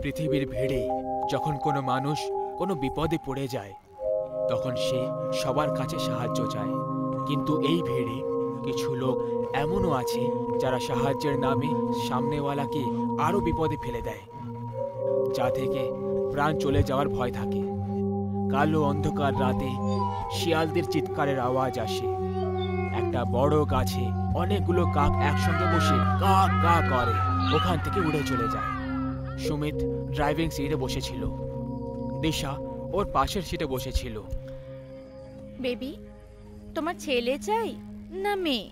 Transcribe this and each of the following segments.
পৃথিবীর ভিড়ে যখন কোনো মানুষ কোনো বিপদে পড়ে যায় তখন সে সবার কাছে সাহায্য চায়, কিন্তু এই ভিড়ে কিছু লোক এমনও আছে যারা সাহায্যের নামে সামনেওয়ালাকে আরো বিপদে ফেলে দেয়, যা থেকে প্রাণ চলে যাওয়ার ভয় থাকে। কালো অন্ধকার রাতে শিয়ালদের চিৎকারের আওয়াজ আসে। একটা বড় গাছে অনেকগুলো কাক একসঙ্গে বসে কা কা করে ওখান থেকে উড়ে চলে যায়। সুমিত ড্রাইভিং সিটে বসেছিল, দিশা ওর পাশের সিটে বসেছিল। বেবি, তোমার ছেলে চাই না মেয়ে?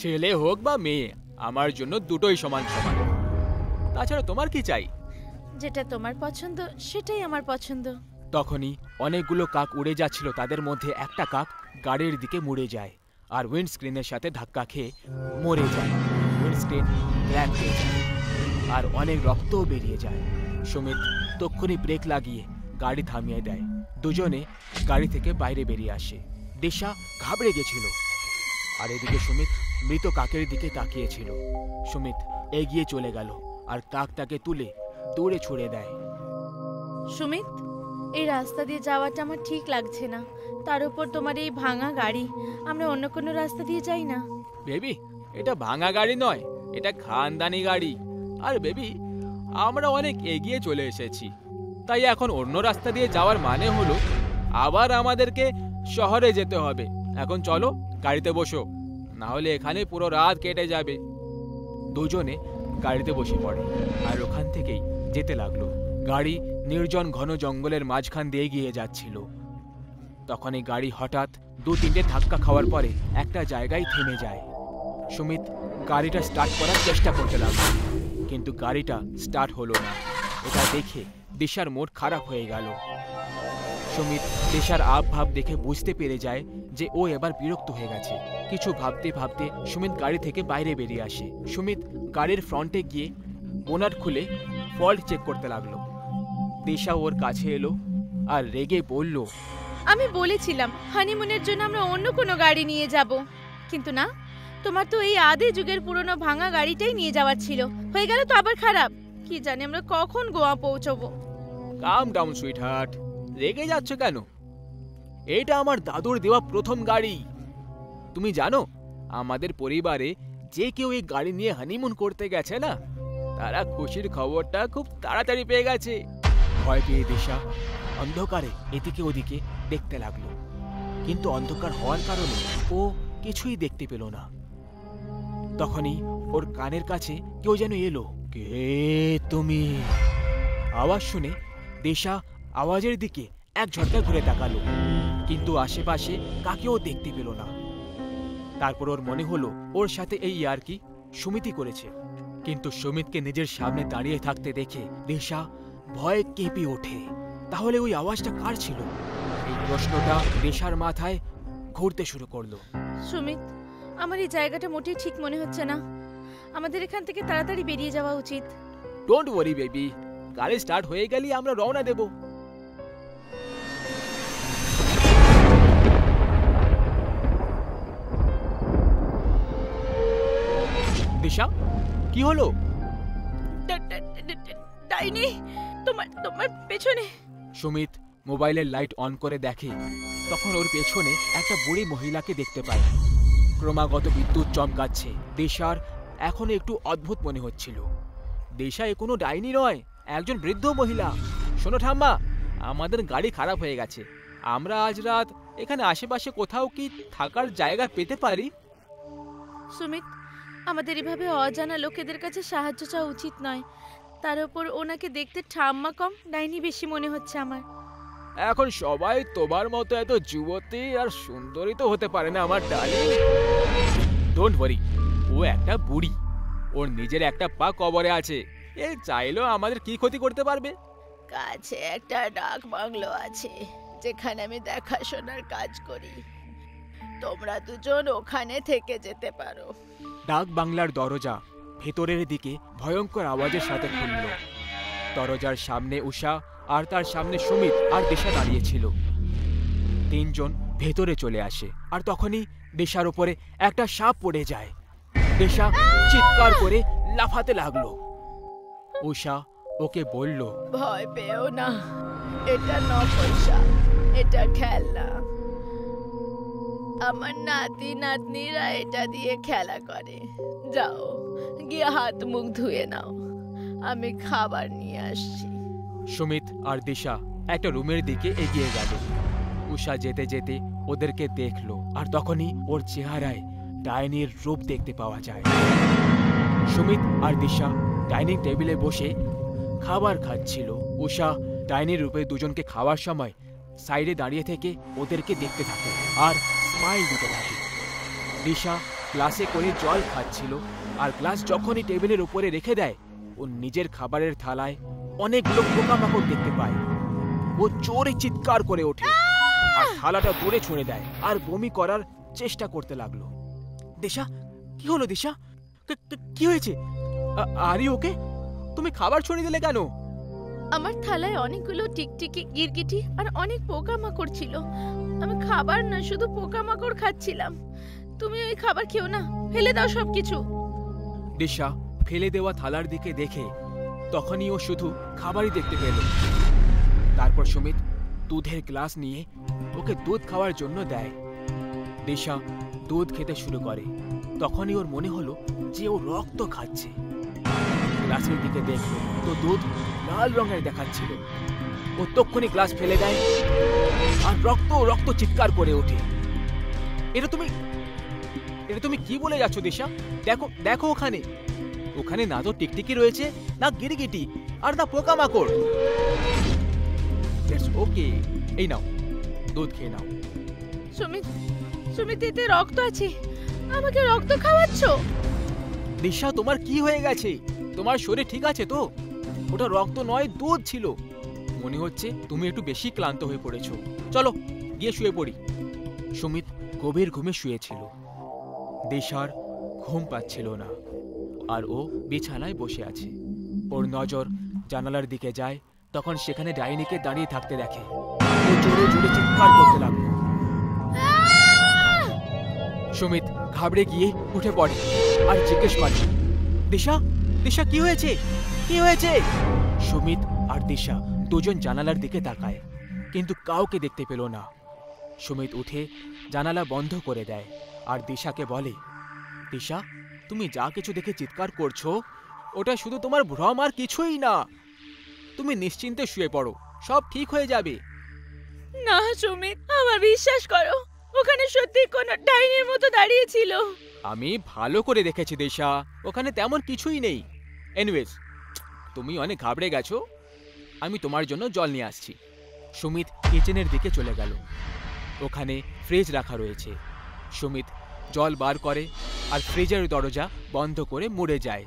ছেলে হোক বা মেয়ে, আমার জন্য দুটোই সমান সমান। তাছাড়া তোমার কি চাই? যেটা তোমার পছন্দ সেটাই আমার পছন্দ। তখনই অনেকগুলো কাক উড়ে যাচ্ছিল, তাদের মধ্যে একটা কাক গাড়ির দিকে মুড়ে যায় আর উইন্ডস্ক্রিনের সাথে ধাক্কা খেয়ে মরে যায়। উইন্ডস্ক্রিন ক্র্যাক হয়ে যায় আর অনেক রক্তও বেরিয়ে যায়। সুমিত তক্ষুনি ব্রেক লাগিয়ে গাড়ি থামিয়ে দেয়। দুজনে গাড়ি থেকে বাইরে বেরিয়ে আসে। দিশা ঘাবড়ে গেছিল আর এদিকে সুমিত মৃত কাকের দিকে তাকিয়েছিল। সুমিত এগিয়ে চলে গেল আর কাকটাকে তুলে দূরে ছুড়ে দেয়। সুমিত, এই রাস্তা দিয়ে যাওয়াটা আমার ঠিক লাগছে না। তার উপর তোমার এই ভাঙা গাড়ি, আমরা অন্য কোনো রাস্তা দিয়ে যাই না? বেবি, এটা ভাঙা গাড়ি নয়, এটা খানদানি গাড়ি। আর বেবি, আমরা অনেক এগিয়ে চলে এসেছি, তাই এখন অন্য রাস্তা দিয়ে যাওয়ার মানে হলো আবার আমাদেরকে শহরে যেতে হবে। এখন চলো গাড়িতে বসো, না হলে এখানে পুরো রাত কেটে যাবে। দুজনে গাড়িতে বসে পড়ে আর ওখান থেকেই যেতে লাগলো। গাড়ি নির্জন ঘন জঙ্গলের মাঝখান দিয়ে গিয়ে যাচ্ছিল। তখন এই গাড়ি হঠাৎ 2-3টে ধাক্কা খাওয়ার পরে একটা জায়গায় থেমে যায়। সুমিত গাড়িটা স্টার্ট করার চেষ্টা করতে লাগলো, কিন্তু গাড়িটা স্টার্ট হলো না। এটা দেখে দিশার মুড খারাপ হয়ে গেল। সুমিত দিশার আবভাব দেখে বুঝতে পেরে যায় যে ও এবার বিরক্ত হয়ে গেছে। কিছু ভাবতে ভাবতে সুমিত গাড়ি থেকে বাইরে বেরিয়ে আসে। সুমিত গাড়ির ফ্রন্টে গিয়ে বোনাট খুলে ফল্ট চেক করতে লাগলো। দিশা ওর কাছে এলো আর রেগে বলল, আমি বলেছিলাম হানিমুনের জন্য আমরা অন্য কোনো গাড়ি নিয়ে যাব, কিন্তু না, তোমার তো এই আদি যুগের পুরনো ভাঙা গাড়িটাই নিয়ে যাওয়ার ছিল। হয়ে গেল তো আবার খারাপ। কি জানি আমরা কখন গোয়া পৌঁছবো। কাম ডাউন সুইটহার্ট, রেগে যাচ্ছ কেন? এটা আমার দাদুর দেওয়া প্রথম গাড়ি। তুমি জানো আমাদের পরিবারে যে কেউ এই গাড়ি নিয়ে হানিমুন করতে গেছে না, তারা খুশির খবরটা খুব তাড়াতাড়ি পেয়ে গেছে। ভয় পেয়ে দিশা অন্ধকারে এদিকে ওদিকে দেখতে লাগলো, কিন্তু অন্ধকার হওয়ার কারণে ও কিছুই দেখতে পেল না। তখনই ওর কানের কাছে কেউ যেন এলো। কে তুমি? আওয়াজ শুনে দিশা আওয়াজের দিকে এক ঝটকা ঘুরে তাকালো, কিন্তু আশেপাশে কাকেও দেখতে পেল না। তারপর ওর মনে হলো ওর সাথে এই ইয়ার্কি সুমিতই করেছে, কিন্তু সুমিতকে নিজের সামনে দাঁড়িয়ে থাকতে দেখে দিশা ভয়ে কেঁপে ওঠে। তাহলে ওই আওয়াজটা কার ছিল? এই প্রশ্নটা দিশার মাথায় ঘুরতে শুরু করলো। সুমিত, আমার এই জায়গাটা মোটেই ঠিক মনে হচ্ছে না। আমাদের এখান থেকে তাড়াতাড়ি বেরিয়ে যাওয়া উচিত। ডোন্ট ওয়ারি বেবি, গাড়ি স্টার্ট হয়ে গেলেই আমরা রওনা দেব। দিশা, কি হলো? ডাইনি, তোমার পেছনে। সুমিত মোবাইলের লাইট অন করে দেখে, তখন ওর পেছনে একটা বুড়ি মহিলাকে দেখতে পায়। ক্রমাগত বিদ্যুৎ চমকাচ্ছে। দিশার এখন একটু অদ্ভুত মনে হচ্ছিল। দিশা এ কোনো ডাইনি নয়, একজন বৃদ্ধ মহিলা। শোনো ঠাম্মা, আমাদের গাড়ি খারাপ হয়ে গেছে। আমরা আজ রাত এখানে আশেপাশে কোথাও কি থাকার জায়গা পেতে পারি? সুমিত, আমাদের এভাবে অজানা লোকেদের কাছে সাহায্য চাওয়া উচিত নয়। তার উপর ওনাকে দেখতে ঠাম্মা কম, ডাইনি বেশি মনে হচ্ছে আমার। এখন সবাই তোমার মতো এত যুবতী আর সুন্দরী তো হতে পারে না আমার ডার্লিং। ডোন্ট ওয়ারি, ও একটা বুড়ি, ওর নিজের একটা পা কবরে আছে। এ চাইলেও আমাদের কি ক্ষতি করতে পারবে? কাছে একটা ডাক বাংলো আছে যেখানে আমি দেখাশোনার কাজ করি। তোমরা দুজন ওখানে থেকে যেতে পারো। ডাক বাংলার দরজা ভেতরের দিকে ভয়ঙ্কর আওয়াজের সাথে খুলল। দরজার সামনে উষা আর তার সামনে সুমিত আর দিশা দাঁড়িয়েছিল। তিনজন ভেতরে চলে আসে আর তখনই দিশার উপরে একটা সাপ পড়ে যায়। দিশা চিৎকার করে লাফাতে লাগলো। উষা ওকে বলল, ভয় পেও না, এটা নকল সাপ, এটা খেলনা। আমার নাতি নাতনিরা এটা দিয়ে খেলা করে। যাও গিয়ে হাত মুখ ধুয়ে নাও, আমি খাবার নিয়ে আসছি। সুমিত আর দিশা একটা রুমের দিকে এগিয়ে গেল। উষা যেতে যেতে ওদেরকে দেখলো, আর তখনই ওর চেহারায় ডাইনির রূপ দেখতে পাওয়া যায়। সুমিত আর দিশা ডাইনিং টেবিলে বসে খাবার খাচ্ছিল। উষা ডাইনির রূপে দুজনকে খাওয়ার সময় সাইডে দাঁড়িয়ে থেকে ওদেরকে দেখতে থাকে আর স্মাইল দিতে থাকে। দিশা গ্লাসে করে জল খাচ্ছিল, আর গ্লাস যখনই টেবিলের উপরে রেখে দেয়, ও নিজের খাবারের থালায় অনেকগুলো পোকামাকড় দেখতে পায়। ও জোরে চিৎকার করে ওঠে আর থালাটা দূরে ছুঁড়ে দেয় আর বমি করার চেষ্টা করতে লাগলো। দিশা, কি হলো দিশা? কি হয়েছে? আরে ওকে, তুমি খাবার ছড়িয়ে দিলে কেন? আমার থালায় অনেকগুলো টিকটিকি, গিরগিটি আর অনেক পোকামাকড় ছিল। আমি খাবার না, শুধু পোকামাকড় খাচ্ছিলাম। তুমি ওই খাবার খেও না, ফেলে দাও সবকিছু। দিশা ফেলে দেওয়া থালার দিকে দেখে তখনই ও শুধু খাবারই দেখতে পেল। তারপর সুমিত দুধের গ্লাস নিয়ে ওকে দুধ খাওয়ার জন্য দেয়। দিশা দুধ খেতে শুরু করে। তখনই ওর মনে হলো যে ও রক্ত খাচ্ছে। গ্লাসের দিকে দেখলো তো দুধ লাল রঙের দেখাচ্ছিল। ও তক্ষুনি গ্লাস ফেলে দেয় আর রক্ত রক্ত চিৎকার করে ওঠে। এটা তুমি কি বলে যাচ্ছ দিশা? দেখো দেখো, ওখানে ওখানে না তো টিকটিকি রয়েছে, না গিরগিটি, আর না পোকামাকড়। ওকে, এই নাও দুধ খেয়ে নাও। সুমিত, সুমিত, এতে রক্ত আছে, আমাকে রক্ত খাওয়াচ্ছ? দিশা, তোমার কি হয়ে গেছে? তোমার শরীর ঠিক আছে তো? ওটা রক্ত নয়, দুধ ছিল। মনে হচ্ছে তুমি একটু বেশি ক্লান্ত হয়ে পড়েছো। চলো গিয়ে শুয়ে পড়ি। সুমিত গভীর ঘুমে শুয়েছিল। দিশার ঘুম পাচ্ছিল না, আর ও বিছানায় বসে আছে। ওর নজর জানালার দিকে যায়, তখন সেখানে ডাইনিকে দাঁড়িয়ে থাকতে দেখে। ও জোরে জোরে চিৎকার করতে লাগলো। সুমিত ঘাবড়ে গিয়ে উঠে পড়ে আর জিজ্ঞেস করে, দিশা, দিশা, কি হয়েছে? কি হয়েছে? সুমিত আর দিশা দুজন জানালার দিকে তাকায়, কিন্তু কাউকে দেখতে পেল না। সুমিত উঠে জানালা বন্ধ করে দেয় আর দিশাকে বলে, দিশা, তুমি যা কিছু দেখে চিৎকার করছো ওটা শুধু তোমার ভ্রম আর কিছুই না। তুমি নিশ্চিন্তে শুয়ে পড়ো, সব ঠিক হয়ে যাবে। না সুমিত, আমার বিশ্বাস করো, ওখানে সত্যি কোনো ডাইনির মতো দাঁড়িয়ে ছিল। আমি ভালো করে দেখেছি দিশা, ওখানে তেমন কিছুই নেই। এনিওয়েজ, তুমি অনেক ঘাবড়ে গেছো, আমি তোমার জন্য জল নিয়ে আসছি। সুমিত কিচেনের দিকে চলে গেল। ওখানে ফ্রিজ রাখা রয়েছে। সুমিত জল বার করে আর ফ্রিজের দরজা বন্ধ করে মুড়ে যায়।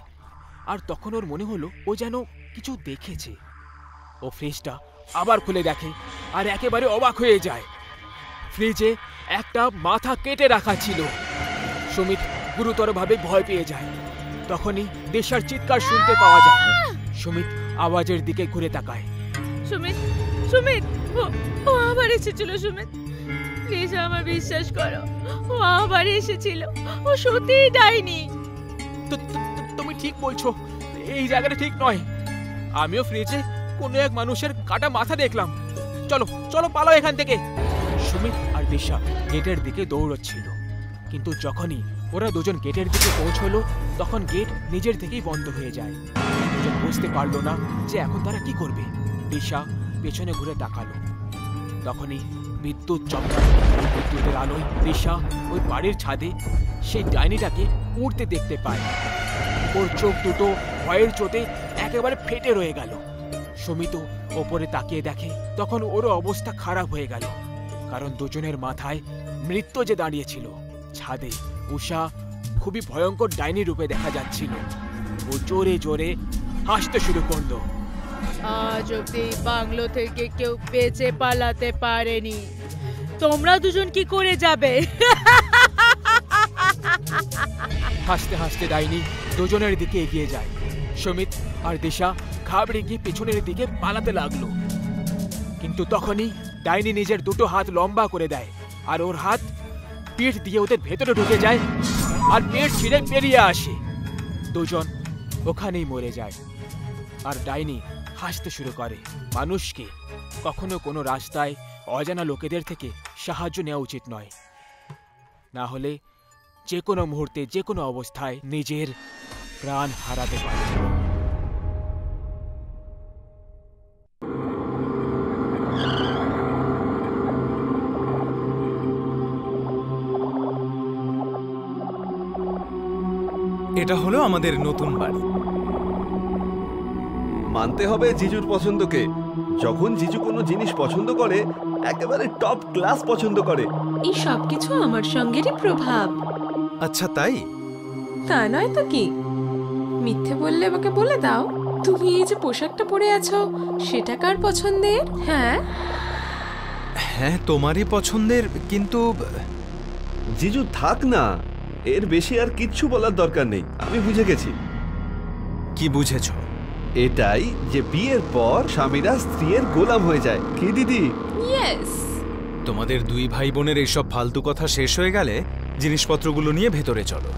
আর তখন ওর মনে হলো ও যেন কিছু দেখেছে। ও ফ্রিজটা আবার খুলে দেখে আর একেবারে অবাক হয়ে যায়। ফ্রিজে একটা মাথা কেটে রাখা ছিল। সুমিত গুরুতরভাবে ভয় পেয়ে যায়। তখনই দিশার চিৎকার শুনতে পাওয়া যায়। সুমিত আওয়াজের দিকে ঘুরে তাকায়। সুমিত, সুমিত, ও আবার এসেছিল। সুমিত, প্লিজ আমার বিশ্বাস করো, ও আবার এসেছিল। ও সত্যিই ডাইনি। তুমি ঠিক বলছো, এই জায়গাটা ঠিক নয়। আমিও ফ্রিজে কোনো এক মানুষের কাটা মাথা দেখলাম। চলো চলো, পালাও এখান থেকে। সুমিত আর দিশা গেটের দিকে দৌড়চ্ছিল, কিন্তু যখনই ওরা দুজন গেটের দিকে পৌঁছলো তখন গেট নিজের থেকেই বন্ধ হয়ে যায়। দুজন বুঝতে পারলো না যে এখন তারা কি করবে। দিশা পেছনে ঘুরে তাকালো, তখনই বিদ্যুৎ চমকালো। বিদ্যুতের আলোয় দিশা ওই বাড়ির ছাদে সেই ডাইনিটাকে উড়তে দেখতে পায়। ওর চোখ দুটো ভয়ের চোটে একেবারে ফেটে রয়ে গেল। সুমিত ওপরে তাকিয়ে দেখে, তখন ওরও অবস্থা খারাপ হয়ে গেল, কারণ দুজনের মাথায় মৃত্যু যে দাঁড়িয়েছিল। ছাদে উষা খুবই ভয়ঙ্কর ডাইনি রূপে দেখা যাচ্ছিল। ও জোরে জোরে হাসতে শুরু করলো। আজ অব্দি বাংলো থেকে কেউ বেঁচে পালাতে পারেনি, তোমরা দুজন কি করে যাবে? হাসতে হাসতে ডাইনি দুজনের দিকে এগিয়ে যায়। সুমিত আর দিশা ঘাবড়ে গিয়ে পেছনের দিকে পালাতে লাগলো, কিন্তু তখনই ডাইনি নিজের দুটো হাত লম্বা করে দেয় আর ওর হাত পিঠ দিয়ে ওদের ভেতরে ঢুকে যায় আর পেট ছিঁড়ে বেরিয়ে আসে। দুজন ওখানেই মরে যায় আর ডাইনি হাসতে শুরু করে। মানুষকে কখনো কোনো রাস্তায় অজানা লোকেদের থেকে সাহায্য নেওয়া উচিত নয়, না হলে যে কোনো মুহূর্তে যে কোনো অবস্থায় নিজের প্রাণ হারাতে পারে। এটা হলো আমাদের নতুন বাড়ি। মানতে হবে জিজুর পছন্দকে। যখন জিজু কোনো জিনিস পছন্দ করে একেবারে টপ ক্লাস পছন্দ করে। এই সব কিছু আমার সঙ্গেরই প্রভাব। আচ্ছা তাই? তা নয় তো কি? মিথ্যে বললে আমাকে বলে দাও, তুমি এই যে পোশাকটা পরে আছো সেটা কার পছন্দের? হ্যাঁ হ্যাঁ, তোমারই পছন্দের, কিন্তু জিজু থাক না, এর বেশি আর কিচ্ছু বলার দরকার নেই। আমি বুঝে গেছি। কি বুঝেছ? এটাই যে বিয়ের পর স্বামীরা স্ত্রীর গোলাম হয়ে যায়। কি দিদি? ইয়েস। তোমাদের দুই ভাই বোনের এইসব ফালতু কথা শেষ হয়ে গেলে জিনিসপত্রগুলো নিয়ে ভেতরে চলো।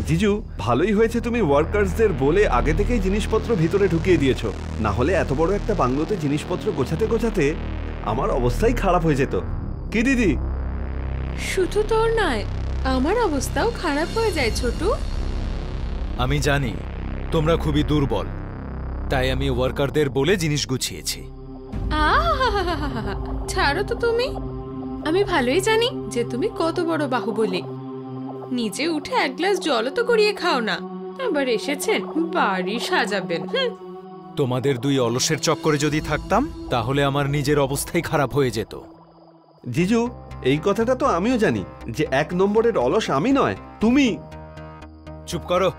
জিজু, ভালোই হয়েছে তুমি ওয়ার্কার্সদের বলে আগে থেকেই জিনিসপত্র ভিতরে ঢুকিয়ে দিয়েছো। না হলে এত বড় একটা বাংলোতে জিনিসপত্র গোছাতে গোছাতে আমার অবস্থাই খারাপ হয়ে যেত। কি দিদি? শুধু তোর নয়, আমার অবস্থাও খারাপ হয়ে যায় ছোটু। আমি জানি তোমরা খুবই দুর্বল, তাই আমি ওয়ার্কারদের বলে জিনিস গুছিয়েছি। আহা, ছাড়ো তো তুমি। আমি ভালোই জানি যে তুমি কত বড় বাহুবলী। নিচে উঠে এক গ্লাস জলও তো গড়িয়ে খাও না, আবার এসেছেন বাড়ি সাজাবেন। তোমাদের দুই অলসের চক্করে যদি থাকতাম তাহলে আমার নিজের অবস্থাই খারাপ হয়ে যেত। জিজু, এই কথাটা তো আমিও জানি যে 1 নম্বরের অলস আমি নয়, তুমি। চুপ করো।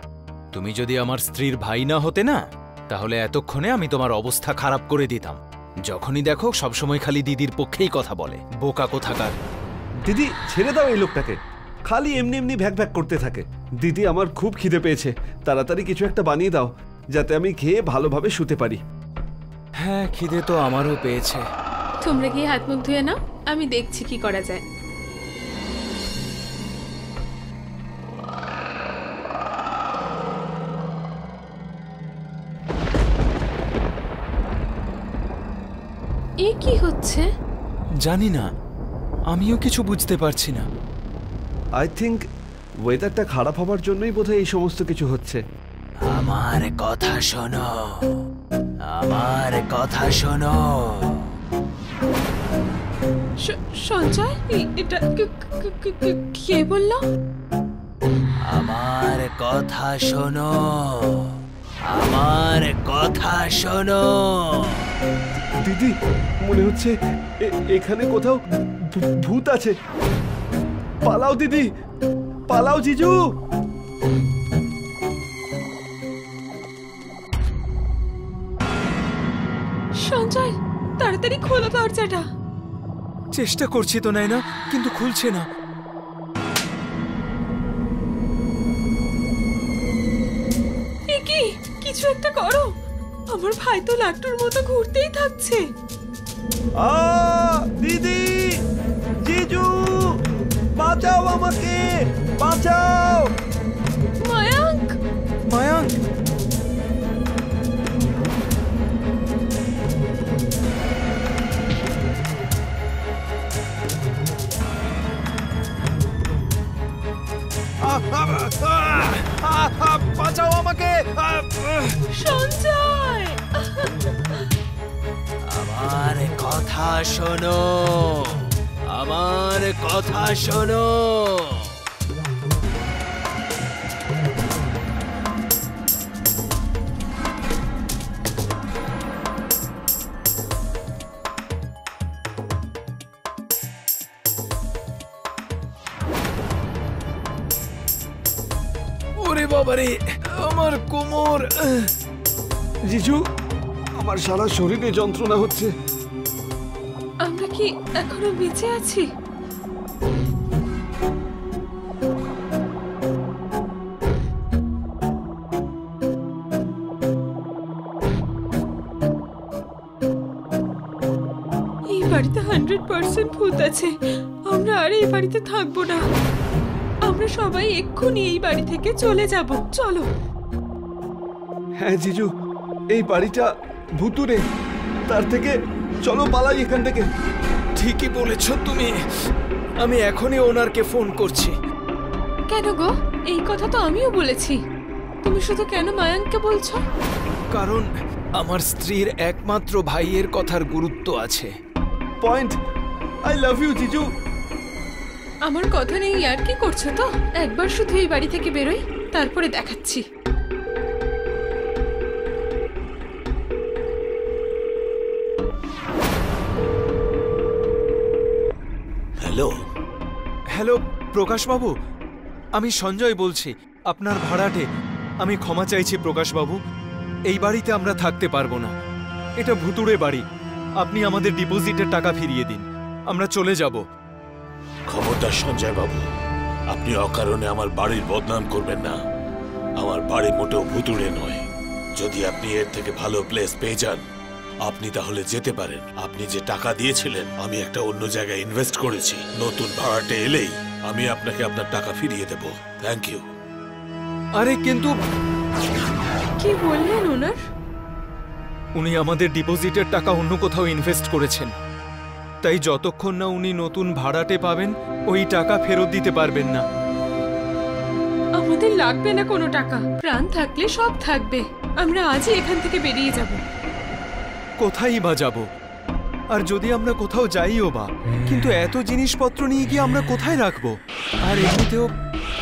তুমি যদি আমার স্ত্রীর ভাই না হতে না, তাহলে এতক্ষণে আমি তোমার অবস্থা খারাপ করে দিতাম। যখনই দেখো সবসময় খালি দিদির পক্ষেই কথা বলে, বোকা কোথাকার। দিদি, ছেড়ে দাও এই লোকটাকে। খালি এমনি এমনি ভ্যাক ভ্যাক করতে থাকে। দিদি, আমার খুব খিদে পেয়েছে, তাড়াতাড়ি কিছু একটা বানিয়ে দাও যাতে আমি খেয়ে ভালোভাবে শুতে পারি। হ্যাঁ, খিদে তো আমারও পেয়েছে। তোমরা গিয়ে হাত মুখ ধুয়ে নাও, আমি দেখছি কি করা যায়। এ কি হচ্ছে? জানি না, আমিও কিছু বুঝতে পারছি না। আই থিঙ্ক ওয়েদারটা খারাপ হবার জন্যই বোধহয় এই সমস্ত কিছু হচ্ছে। আমার কথা শোনো, আমার কথা শোনো। সঞ্জয়, এটা কে বললো? আমার কথা শোনো, আমার কথা শোনো। দিদি, মনে হচ্ছে এখানে কোথাও ভূত আছে। পালাও দিদি, পালাও। জিজু, সঞ্জয়, তাড়াতাড়ি খোলো দরজাটা। চেষ্টা করছি তো নাইনা, কিন্তু খুলছে না। এ কি? কিছু একটা করো, আমার ভাই তো লাট্টুর মতো ঘুরতেই থাকছে। দিদি, জিজু, বাঁচাও আমাকে, বাঁচাও। মায়াঙ্ক, মায়াঙ্ক, বাঁচাও আমাকে। সঞ্জয়, আমার কথা শোনো, আমার কথা শোনো। ওরে বাবারে, আমার কোমর। জিজু, আমার সারা শরীরে যন্ত্রণা হচ্ছে। আমরা কি এখনো বেঁচে আছি? এই বাড়িতে 100% ভূত আছে। আমরা আর এই বাড়িতে থাকবো না। আমরা সবাই এক্ষুনি এই বাড়ি থেকে চলে যাব। চলো। হ্যাঁ জিজু, এই বাড়িটা ভুতুরে, তার থেকে চলো পালাই এখান থেকে। ঠিকই বলেছ তুমি। আমি এখনই ওনারকে ফোন করছি। কেন গো? এই কথা তো আমিও বলেছি। তুমি শুধু কেন মায়াঙ্ককে বলছো? কারণ আমার স্ত্রীর একমাত্র ভাইয়ের কথার গুরুত্ব আছে। পয়েন্ট। আই লাভ ইউ জিজু। আমার কথা নেই আর কি করছো তো? একবার শুধু এই বাড়ি থেকে বেরোই, তারপরে দেখাচ্ছি। হ্যালো হ্যালো প্রকাশবাবু, আমি সঞ্জয় বলছি, আপনার ভাড়াটে। আমি ক্ষমা চাইছি প্রকাশবাবু, এই বাড়িতে আমরা থাকতে পারবো না। এটা ভুতুড়ে বাড়ি। আপনি আমাদের ডিপোজিটের টাকা ফিরিয়ে দিন, আমরা চলে যাব। খবরদার সঞ্জয় বাবু, আপনি অকারণে আমার বাড়ির বদনাম করবেন না। আমার বাড়ি মোটেও ভুতুড়ে নয়। যদি আপনি এর থেকে ভালো প্লেস পেয়ে যান, আপনি তাহলে যেতে পারেন। আপনি যে টাকা দিয়েছিলেন আমি একটা অন্য জায়গায় ইনভেস্ট করেছি। নতুন ভাড়াটে এলেই আমি আপনাকে আপনার টাকা ফিরিয়ে দেব। Thank you. আরে কিন্তু কি বললেন ওনার? উনি আমাদের ডিপোজিটের টাকা অন্য কোথাও ইনভেস্ট করেছেন, তাই যতক্ষণ না উনি নতুন ভাড়াটে পাবেন ওই টাকা ফেরত দিতে পারবেন না। আমাদের লাগবে না কোনো টাকা। প্রাণ থাকলে সব থাকবে। আমরা আজই এখান থেকে বেরিয়ে যাব। কোথায় বা যাব? আর যদি আমরা কোথাও যাইও বা, কিন্তু এত জিনিসপত্র নিয়ে গিয়ে আমরা কোথায় রাখবো? আর এমনিতেও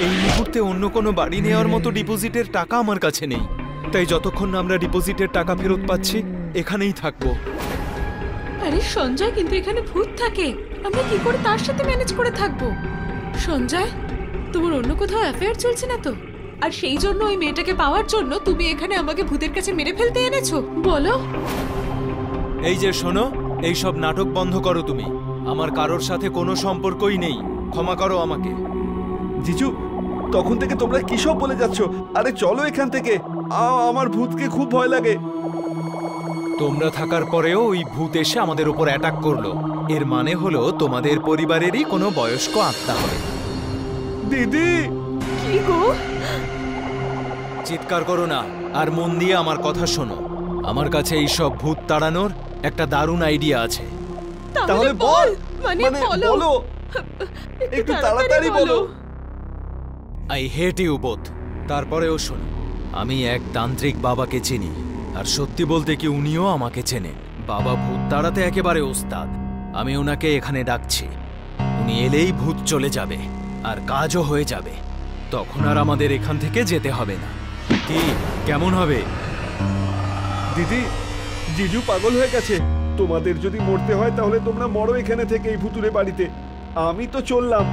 এই মুহূর্তে অন্য কোনো বাড়ি নেওয়ার মতো ডিপোজিটের টাকা আমার কাছে নেই। তাই যতক্ষণ না আমরা ডিপোজিটের টাকা ফেরত পাচ্ছি এখানেই থাকবো। আরে সঞ্জয়, কিন্তু এখানে ভূত থাকে। আমরা কি করে তার সাথে ম্যানেজ করে থাকবো? সঞ্জয়, তোমার অন্য কোথাও অ্যাফেয়ার চলছে না তো? আর সেই জন্য ওই মেয়েটাকে পাওয়ার জন্য তুমি এখানে আমাকে ভূতের কাছে মেরে ফেলতে এনেছো? বলো। এই যে শোনো, এই সব নাটক বন্ধ করো তুমি। আমার কারোর সাথে কোনো সম্পর্কই নেই। ক্ষমা করো আমাকে। জিজু, তখন থেকে তোমরা কি সব বলে যাচ্ছ? আরে চলো এখান থেকে। আমার ভূতকে খুব ভয় লাগে। তোমরা থাকার পরেও ওই ভূত এসে আমাদের উপর অ্যাটাক করলো। এর মানে হলো তোমাদের পরিবারেরই কোনো বয়স্ক আত্মা হবে। দিদি, কি গো? চিৎকার করো না, আর মন দিয়ে আমার কথা শোনো। আমার কাছে এই সব ভূত তাড়ানোর একটা দারুণ আইডিয়া আছে। তাহলে বল। মানে বলো, একটু তাড়াতাড়ি বলো। I hate you both. তারপরেও শোনো, আমি এক তান্ত্রিক বাবাকে চিনি, আর সত্যি বলতে কি উনিও আমাকে চেনেন। বাবা ভূত তাড়াতে একেবারে ওস্তাদ। আমি ওনাকে এখানে ডাকছি। উনি এলেই ভূত চলে যাবে, আর কাজও হয়ে যাবে। তখন আর আমাদের এখান থেকে যেতে হবে না। কি কেমন হবে? দিদি, জিজু পাগল হয়ে গেছে। তোমাদের যদি মরতে হয় তাহলে তোমরা মরো এখানে থেকে, এই ভুতুরে বাড়িতে। আমি তো চললাম।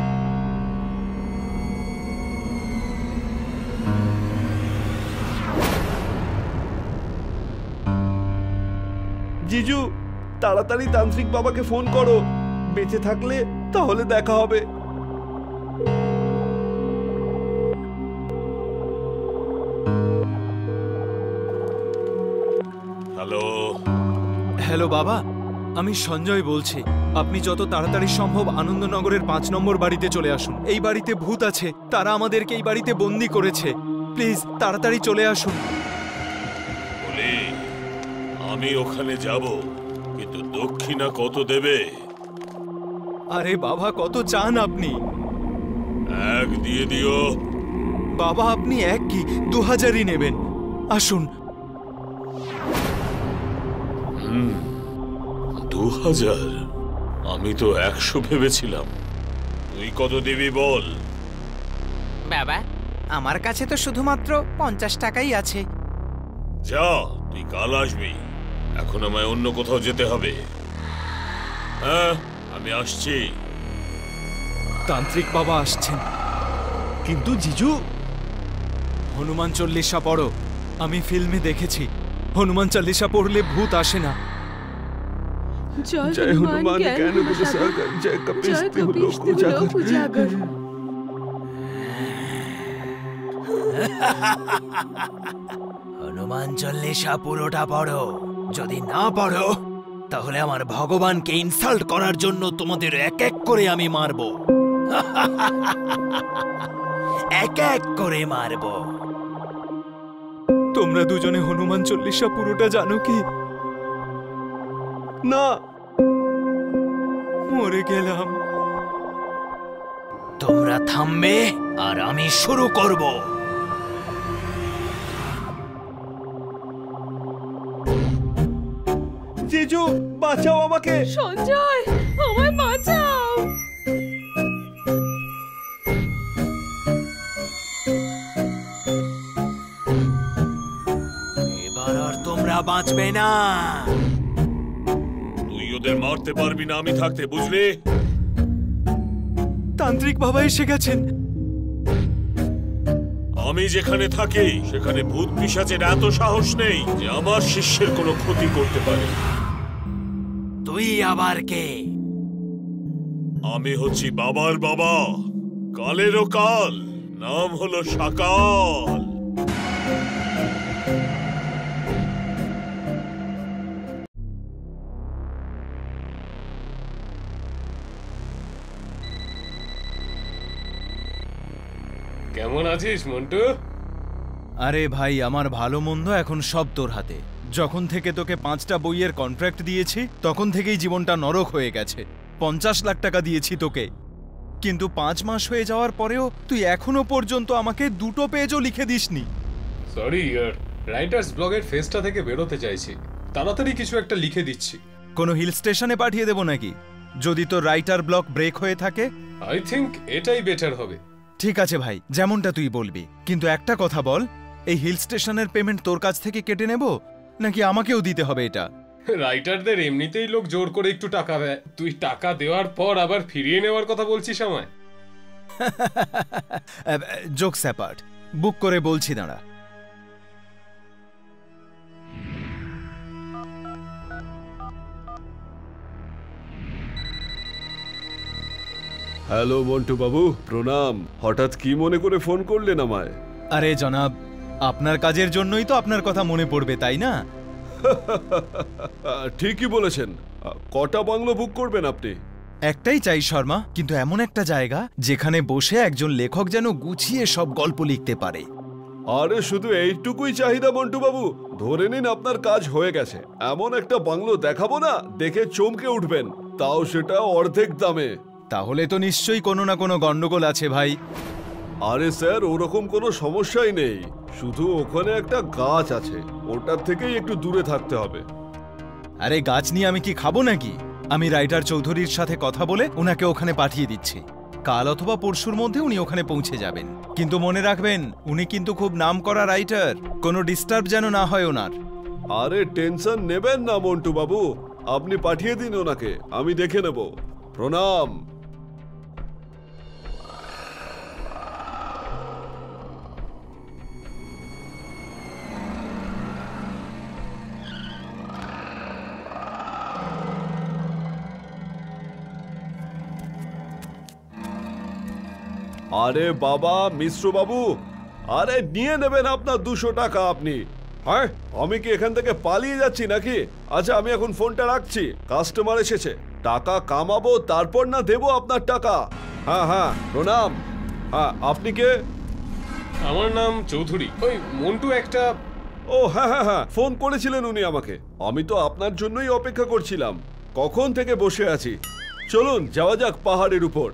জিজু, তাড়াতাড়ি তান্ত্রিক বাবাকে ফোন করো। বেঁচে থাকলে তাহলে দেখা হবে। হ্যালো। হ্যালো বাবা, আমি সঞ্জয় বলছি। আপনি যত তাড়াতাড়ি সম্ভব আনন্দনগরের 5 নম্বর বাড়িতে চলে আসুন। এই বাড়িতে ভূত আছে, তারা আমাদেরকে এই বাড়িতে বন্দি করেছে। প্লিজ তাড়াতাড়ি চলে আসুন। বলি, আমি ওখানে যাব, কিন্তু দক্ষিণা কত দেবে? আরে বাবা, কত চান আপনি? 1 দিয়ে দিও। বাবা, আপনি 1 কি 2000ই নেবেন। আসুন। 2000? আমি তো 100 ভেবেছিলাম। তুই কত দিবি বল? বাবা, আমার কাছে তো শুধুমাত্র 50 টাকাই আছে। যা, তুই কাল আসবি। এখন আমায় অন্য কোথাও যেতে হবে। হ্যাঁ, আমি আসছি। তান্ত্রিক বাবা আসছেন। কিন্তু জিজু, হনুমান চল্লিশা পড়ো। আমি ফিল্মে দেখেছি, হনুমান চল্লিশা পড়লে ভূত আসে না। জয় হনুমান জ্ঞান গুণ সাগর, জয় কপিস্তি লোক উজাগর। হনুমান চল্লিশা পুরোটা পড়ো। যদি না পড়ো তাহলে আমার ভগবানকে ইনসাল্ট করার জন্য তোমাদের এক এক করে আমি মারবো। এক এক করে মারব। তোমরা দুজনে হনুমান চল্লিশা পুরোটা জানো কি? না, মরে গেলাম। তোমরা থামবে আর আমি শুরু করব। জিজু বাঁচাও আমাকে। সঞ্জয়, আমায় বাঁচাও। এবার আর তোমরা বাঁচবে না। তুই ওদের মারতে পারবি না আমি থাকতে, বুঝলি? তান্ত্রিক বাবা এসে গেছেন। আমি যেখানে থাকি সেখানে ভূত পিশাচের এত সাহস নেই যে আমার শিষ্যের কোনো ক্ষতি করতে পারে। তুই আবার কে? আমি হচ্ছি বাবার বাবা, কালেরও কাল, নাম হলো সাকাল। কেমন আছিস মন্টু? আরে ভাই, আমার ভালো মন্দ এখন সব তোর হাতে। যখন থেকে তোকে 5টা বইয়ের কন্ট্রাক্ট দিয়েছি তখন থেকেই জীবনটা নরক হয়ে গেছে। 50 লাখ টাকা দিয়েছি তোকে, কিন্তু 5 মাস হয়ে যাওয়ার পরেও তুই এখনো পর্যন্ত আমাকে 2টো পেজও লিখে দিসনি। সরি ইয়ার, রাইটার্স ব্লগের ফেসটা থেকে বেরোতে চাইছি, তাড়াতাড়ি কিছু একটা লিখে দিচ্ছি। কোনো হিল স্টেশনে পাঠিয়ে দেবো নাকি যদি তোর রাইটার ব্লক ব্রেক হয়ে থাকে? আই থিংক এটাই বেটার হবে। ঠিক আছে ভাই, যেমনটা তুই বলবি, কিন্তু একটা কথা বল, এই হিল স্টেশনের পেমেন্ট তোর কাছ থেকে কেটে নেব নাকি আমাকেও দিতে হবে এটা? রাইটারদের এমনিতেই লোক জোর করে একটু টাকা দেয়, তুই টাকা দেওয়ার পর আবার ফিরিয়ে নেওয়ার কথা বলছিস আমায়? জোকস অ্যাপার্ট, বুক করে বলছি, দাঁড়া। হ্যালো মন্টু বাবু, প্রণাম। হঠাৎ কি মনে করে ফোন করলেন আমায়? আরে জনাব, আপনার কাজের জন্যই তো আপনার কথা মনে পড়বে, তাই না? ঠিকই বলেছেন। কটা বাংলো বুক করবেন আপনি? একটাই চাই শর্মা, কিন্তু এমন একটা জায়গা যেখানে বসে একজন লেখক যেন গুছিয়ে সব গল্প লিখতে পারে। আরে শুধু এইটুকুই চাহিদা মন্টু বাবু, ধরে নিন আপনার কাজ হয়ে গেছে। এমন একটা বাংলো দেখাবো না, দেখে চমকে উঠবেন, তাও সেটা অর্ধেক দামে। তাহলে তো নিশ্চয়ই কোনো না কোনো গন্ডগোল আছে ভাই। আরে স্যার, ওরকম কোনো সমস্যাই নেই, শুধু ওখানে একটা গাছ আছে, ওটার থেকেই একটু দূরে থাকতে হবে। আরে গাছ নিয়ে আমি কি খাবো নাকি? আমি রাইটার চৌধুরীর সাথে কথা বলে ওনাকে ওখানে পাঠিয়ে দিচ্ছি। কাল অথবা পরশুর মধ্যে উনি ওখানে পৌঁছে যাবেন। কিন্তু মনে রাখবেন, উনি কিন্তু খুব নামকরা রাইটার, কোনো ডিস্টার্ব যেন না হয় ওনার। আরে টেনশন নেবেন না মন্টু বাবু, আপনি পাঠিয়ে দিন ওনাকে, আমি দেখে নেব। প্রণাম। আরে বাবা মিশ্র বাবু, আরে নিয়ে নেবেন আপনার 200 টাকা আপনি। হ্যাঁ, আমি কি এখান থেকে পালিয়ে যাচ্ছি নাকি? আচ্ছা, আমি এখন ফোনটা রাখছি, কাস্টমার এসেছে, টাকা কামাবো তারপর না দেবো আপনার টাকা। হ্যাঁ হ্যাঁ, প্রণাম। হ্যাঁ, আপনি কে? আমার নাম চৌধুরী। ওই মন্টু একটা... ও হ্যাঁ হ্যাঁ হ্যাঁ, ফোন করেছিলেন উনি আমাকে, আমি তো আপনার জন্যই অপেক্ষা করছিলাম, কখন থেকে বসে আছি। চলুন যাওয়া যাক পাহাড়ের উপর,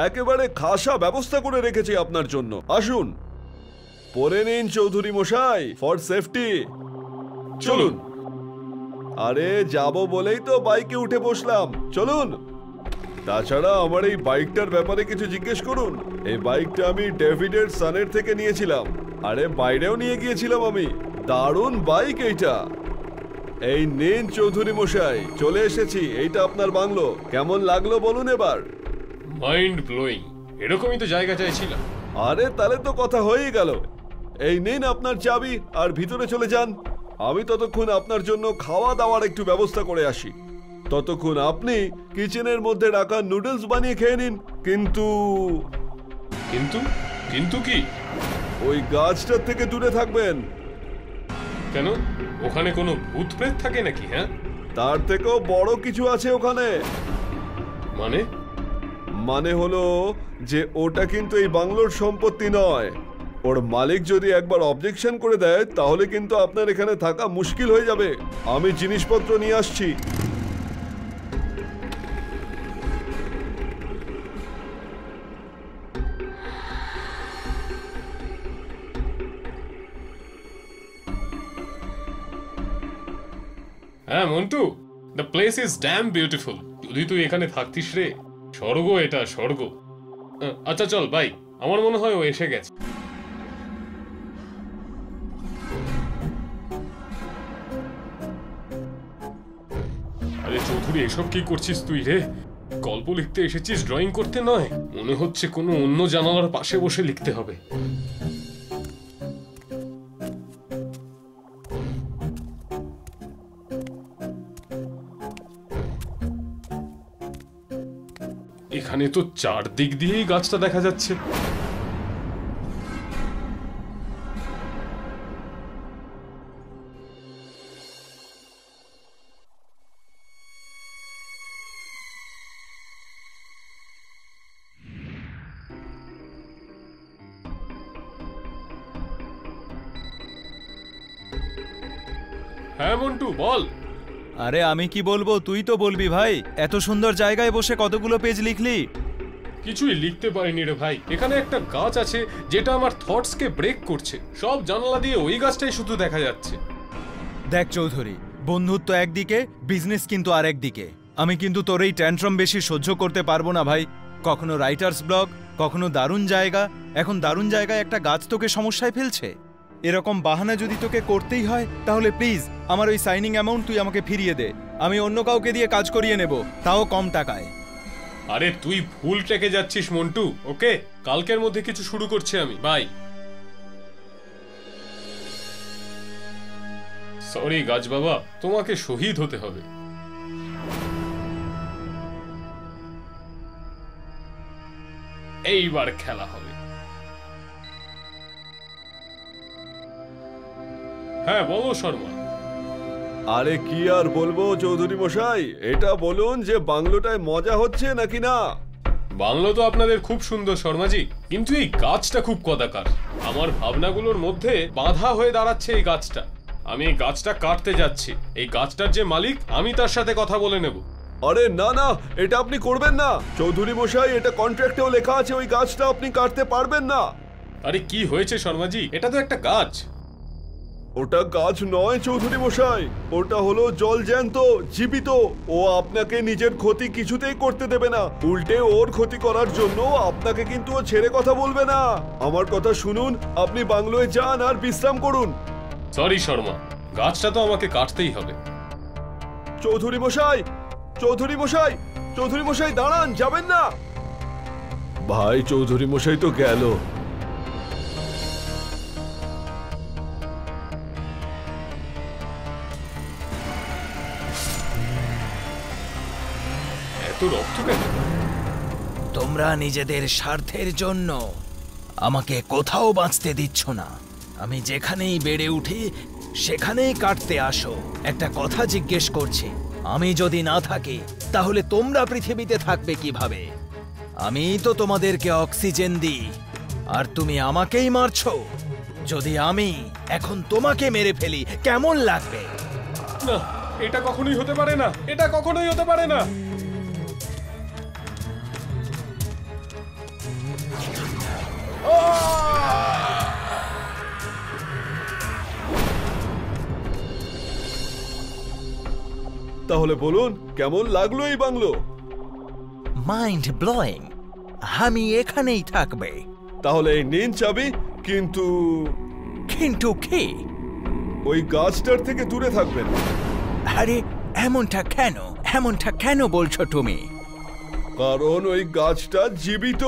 একেবারে খাসা ব্যবস্থা করে রেখেছি আপনার জন্য। আসুন, পরে নিন চৌধুরী মশাই, ফর সেফটি। চলুন। আরে যাব বলেই তো বাইকে উঠে বসলাম, চলুন। তাছাড়া আমার এই বাইকটার ব্যাপারে কিছু জিজ্ঞেস করুন। এই বাইকটা আমি ডেভিডের সানের থেকে নিয়েছিলাম, আরে বাইরেও নিয়ে গিয়েছিলাম আমি। দারুণ বাইক এইটা। এই নিন চৌধুরী মশাই, চলে এসেছি, এইটা আপনার বাংলো। কেমন লাগলো বলুন এবার? মাইন্ড ব্লোয়িং, এরকমই তো জায়গা চাইছিলাম। আরে তাহলে তো কথা হয়েই গেল। এই নিন আপনার চাবি আর ভিতরে চলে যান। আমি ততক্ষণ আপনার জন্য খাওয়া দাওয়ার একটু ব্যবস্থা করে আসি। ততক্ষণ আপনি কিচেনের মধ্যে রাখা নুডলস বানিয়ে খেয়ে নিন। কিন্তু কিন্তু কিন্তু কি? ওই গাছটার থেকে দূরে থাকবেন। কেন, ওখানে কোনো ভূত প্রেত থাকে নাকি? হ্যাঁ, তার থেকেও বড় কিছু আছে ওখানে। মানে? মানে হলো যে ওটা কিন্তু এই বাংলোর সম্পত্তি নয়। ওর মালিক যদি একবার অবজেকশন করে দেয় তাহলে কিন্তু আপনার এখানে থাকা মুশকিল হয়ে যাবে। আমি জিনিসপত্র নিয়ে আসছি। হ্যাঁ Montu, the place is dam beautiful. যদি তুই এখানে থাকতিস রে, স্বর্গ এটা, স্বর্গ। আচ্ছা চল ভাই, আমার মনে হয় ও এসে গেছে। আরে চৌধুরী, এসব কি করছিস তুই রে? গল্প লিখতে এসেছিস, ড্রয়িং করতে নয়? মনে হচ্ছে কোনো অন্য জানালার পাশে বসে লিখতে হবে। এখানে তো চারদিক দিয়েই গাছটা দেখা যাচ্ছে। হ্যাঁ মন্টু, বল। আরে আমি কি বলবো, তুই তো বলবি ভাই। এত সুন্দর জায়গায় বসে কতগুলো পেজ লিখলি? কিছুই লিখতে পারিনি রে ভাই। এখানে একটা গাছ আছে যেটা আমার থটসকে ব্রেক করছে। সব জানালা দিয়ে ওই গাছটাই শুধু দেখা যাচ্ছে। দেখ চৌধুরী, বন্ধুত্ব একদিকে, বিজনেস কিন্তু আর একদিকে। আমি কিন্তু তোর এই ট্যান্ট্রাম বেশি সহ্য করতে পারবো না ভাই। কখনো রাইটার্স ব্লগ, কখনো দারুণ জায়গা। এখন দারুণ জায়গায় একটা গাছ তোকে সমস্যায় ফেলছে। এরকম বাহানা যদি তোকে করতেই হয় তাহলে প্লিজ আমার ওই সাইনিং অ্যামাউন্ট তুই আমাকে ফিরিয়ে দে। আমি অন্য কাউকে দিয়ে কাজ করিয়ে নেব, তাও কম টাকায়। আরে তুই ভুল ট্র্যাকে যাচ্ছিস মন্টু। ওকে, কালকের মধ্যে কিছু শুরু করছি আমি। বাই। সরি গাছ বাবা, তোমাকে শহীদ হতে হবে। এইবার খেলা হবে। হ্যাঁ বলো শর্মা। আরে কি আর বলবো চৌধুরী মশাই, এটা বলুন যে বাংলোটায় মজা হচ্ছে নাকি না? বাংলো তো আপনাদের খুব সুন্দর শর্মাজি, কিন্তু এই গাছটা খুব কদাকার। আমার ভাবনাগুলোর মধ্যে বাধা হয়ে দাঁড়াচ্ছে এই গাছটা। আমি এই গাছটা কাটতে যাচ্ছি। এই গাছটার যে মালিক, আমি তার সাথে কথা বলে নেব। আরে না না, এটা আপনি করবেন না চৌধুরী মশাই। এটা কন্ট্রাক্টেও লেখা আছে ওই গাছটা আপনি কাটতে পারবেন না। আরে কি হয়েছে শর্মাজি, এটা তো একটা গাছ। ওটা গাছ নয় চৌধুরী মশাই, ওটা হলো জলজ্যান্ত, জীবিত। ও আপনাকে নিজের ক্ষতি কিছুতেই করতে দেবে না। উল্টে ওর ক্ষতি করার জন্য আপনাকে কিন্তু ও ছেড়ে কথা বলবে না। আমার কথা শুনুন, আপনি বাংলোয় যান আর বিশ্রাম করুন। সরি শর্মা, গাছটা তো আমাকে কাটতেই হবে। চৌধুরী মশাই, চৌধুরী মশাই, চৌধুরী মশাই দাঁড়ান, যাবেন না। ভাই চৌধুরী মশাই তো গেল। এত রক্ত কেন? তোমরা নিজেদের স্বার্থের জন্য আমাকে কোথাও বাঁচতে দিচ্ছ না। আমি যেখানেই বেড়ে উঠি সেখানেই কাটতে আসো। একটা কথা জিজ্ঞেস করছি, আমি যদি না থাকি তাহলে তোমরা পৃথিবীতে থাকবে কিভাবে? আমি তো তোমাদেরকে অক্সিজেন দিই, আর তুমি আমাকেই মারছো। যদি আমি এখন তোমাকে মেরে ফেলি কেমন লাগবে? না, এটা কখনোই হতে পারে না, এটা কখনোই হতে পারে না। তাহলে বলুন কেমন লাগলো এই বাংলো? Mind blowing. আমি এখানেই থাকবে। তাহলে এই নিন চাবি, কিন্তু কিন্তু কি? ওই গাছটার থেকে দূরে থাকবেন। আরে এমনটা কেন বলছো তুমি? কারণ ওই গাছটা জীবিত।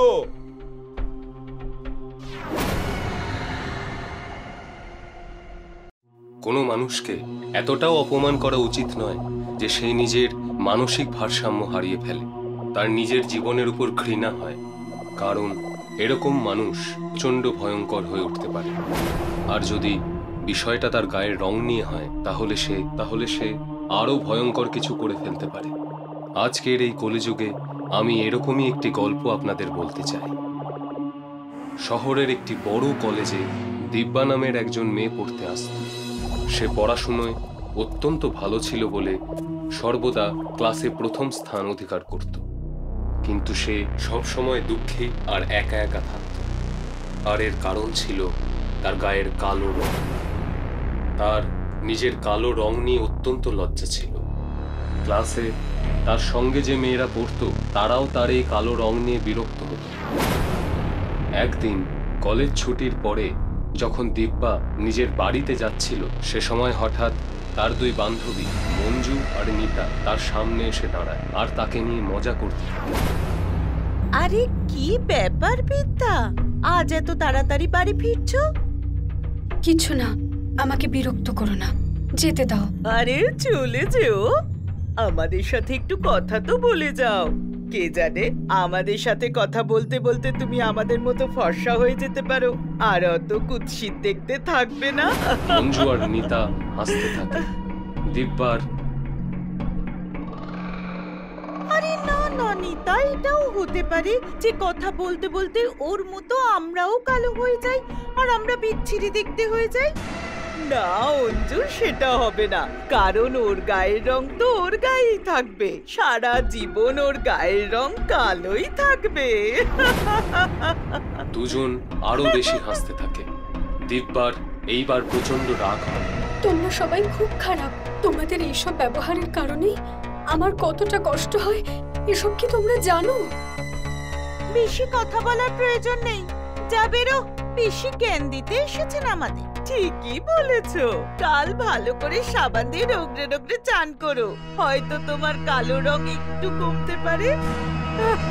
কোনো মানুষকে এতটাও অপমান করা উচিত নয় যে সে নিজের মানসিক ভারসাম্য হারিয়ে ফেলে, তার নিজের জীবনের উপর ঘৃণা হয়। কারণ এরকম মানুষ প্রচণ্ড ভয়ঙ্কর হয়ে উঠতে পারে। আর যদি বিষয়টা তার গায়ের রং নিয়ে হয় তাহলে সে আরও ভয়ঙ্কর কিছু করে ফেলতে পারে। আজকের এই কলিযুগে আমি এরকমই একটি গল্প আপনাদের বলতে চাই। শহরের একটি বড় কলেজে দিব্যা নামের একজন মেয়ে পড়তে আসত। সে পড়াশুনোয় অত্যন্ত ভালো ছিল বলে সর্বদা ক্লাসে প্রথম স্থান অধিকার করত। কিন্তু সে সবসময় দুঃখে আর একা একা থাকত। আর এর কারণ ছিল তার গায়ের কালো রং। তার নিজের কালো রং নিয়ে অত্যন্ত লজ্জা ছিল। ক্লাসে তার সঙ্গে যে মেয়েরা পড়তো তারাও তার এই কালো রং নিয়ে বিরক্ত হতো। একদিন কলেজ ছুটির পরে যখন দিব্যা নিজের বাড়িতে যাচ্ছিল, সে সময় হঠাৎ তার দুই বান্ধবী মঞ্জু আর নিতা তার সামনে এসে দাঁড়ায় আর তাকে নিয়ে মজা করতে থাকে। আরে কি ব্যাপার বিদ্যা, আজ এত তাড়াতাড়ি বাড়ি ফিরছো? কিছু না, আমাকে বিরক্ত করো না, যেতে দাও। আরে চলে যেও, আমাদের সাথে একটু কথা তো বলে যাও। কে জানে আমাদের সাথে কথা বলতে বলতে তুমি আমাদের মতো ফর্সা হয়ে যেতে পারো, আর অত কুৎসিত দেখতে থাকবে না। মঞ্জু আর নিতা হাসতে থাকে। দিব্যার আরে না না নিতা, এটাও হতে পারে যে কথা বলতে বলতে ওর মতো আমরাও কালো হয়ে যাই আর আমরা বিচ্ছিরি দেখতে হয়ে যাই। না অঞ্জু, সেটা হবে না, কারণ ওর গায়ের রং তো ওর গায়েই থাকবে, সারা জীবন ওর গায়ের রং কালোই থাকবে। দুজন আরো বেশি হাসতে থাকে। দিব্যার এইবার প্রচন্ড রাগ হয়। তোমরা সবাই খুব খারাপ, তোমাদের এইসব ব্যবহারের কারণেই আমার কতটা কষ্ট হয়, এসব কি তোমরা জানো? বেশি কথা বলার প্রয়োজন নেই, যা বেরো, বেশি জ্ঞান দিতে এসেছেন আমাদের। ঠিকই বলেছো, কাল ভালো করে সাবান দিয়ে রগড়ে রগড়ে চান করো, হয়তো তোমার কালো রং একটু কমতে পারে।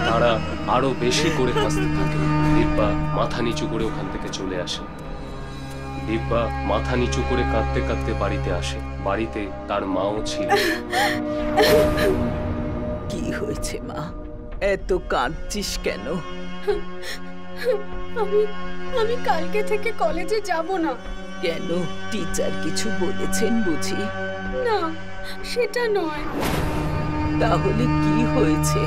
তারা আরো বেশি করে হাসতে থাকে। দিব্যা মাথা নিচু করে ওখান থেকে চলে আসে। দিব্যা মাথা নিচু করে কাঁদতে কাঁদতে বাড়িতে আসে। বাড়িতে তার মাও ছিল। কি হয়েছে মা, এত কাঁদছিস কেন? আমি কালকে থেকে কলেজে যাব না। কেন, টিচার কিছু বলেছেন বুঝি? না, সেটা নয়। তাহলে কি হয়েছে?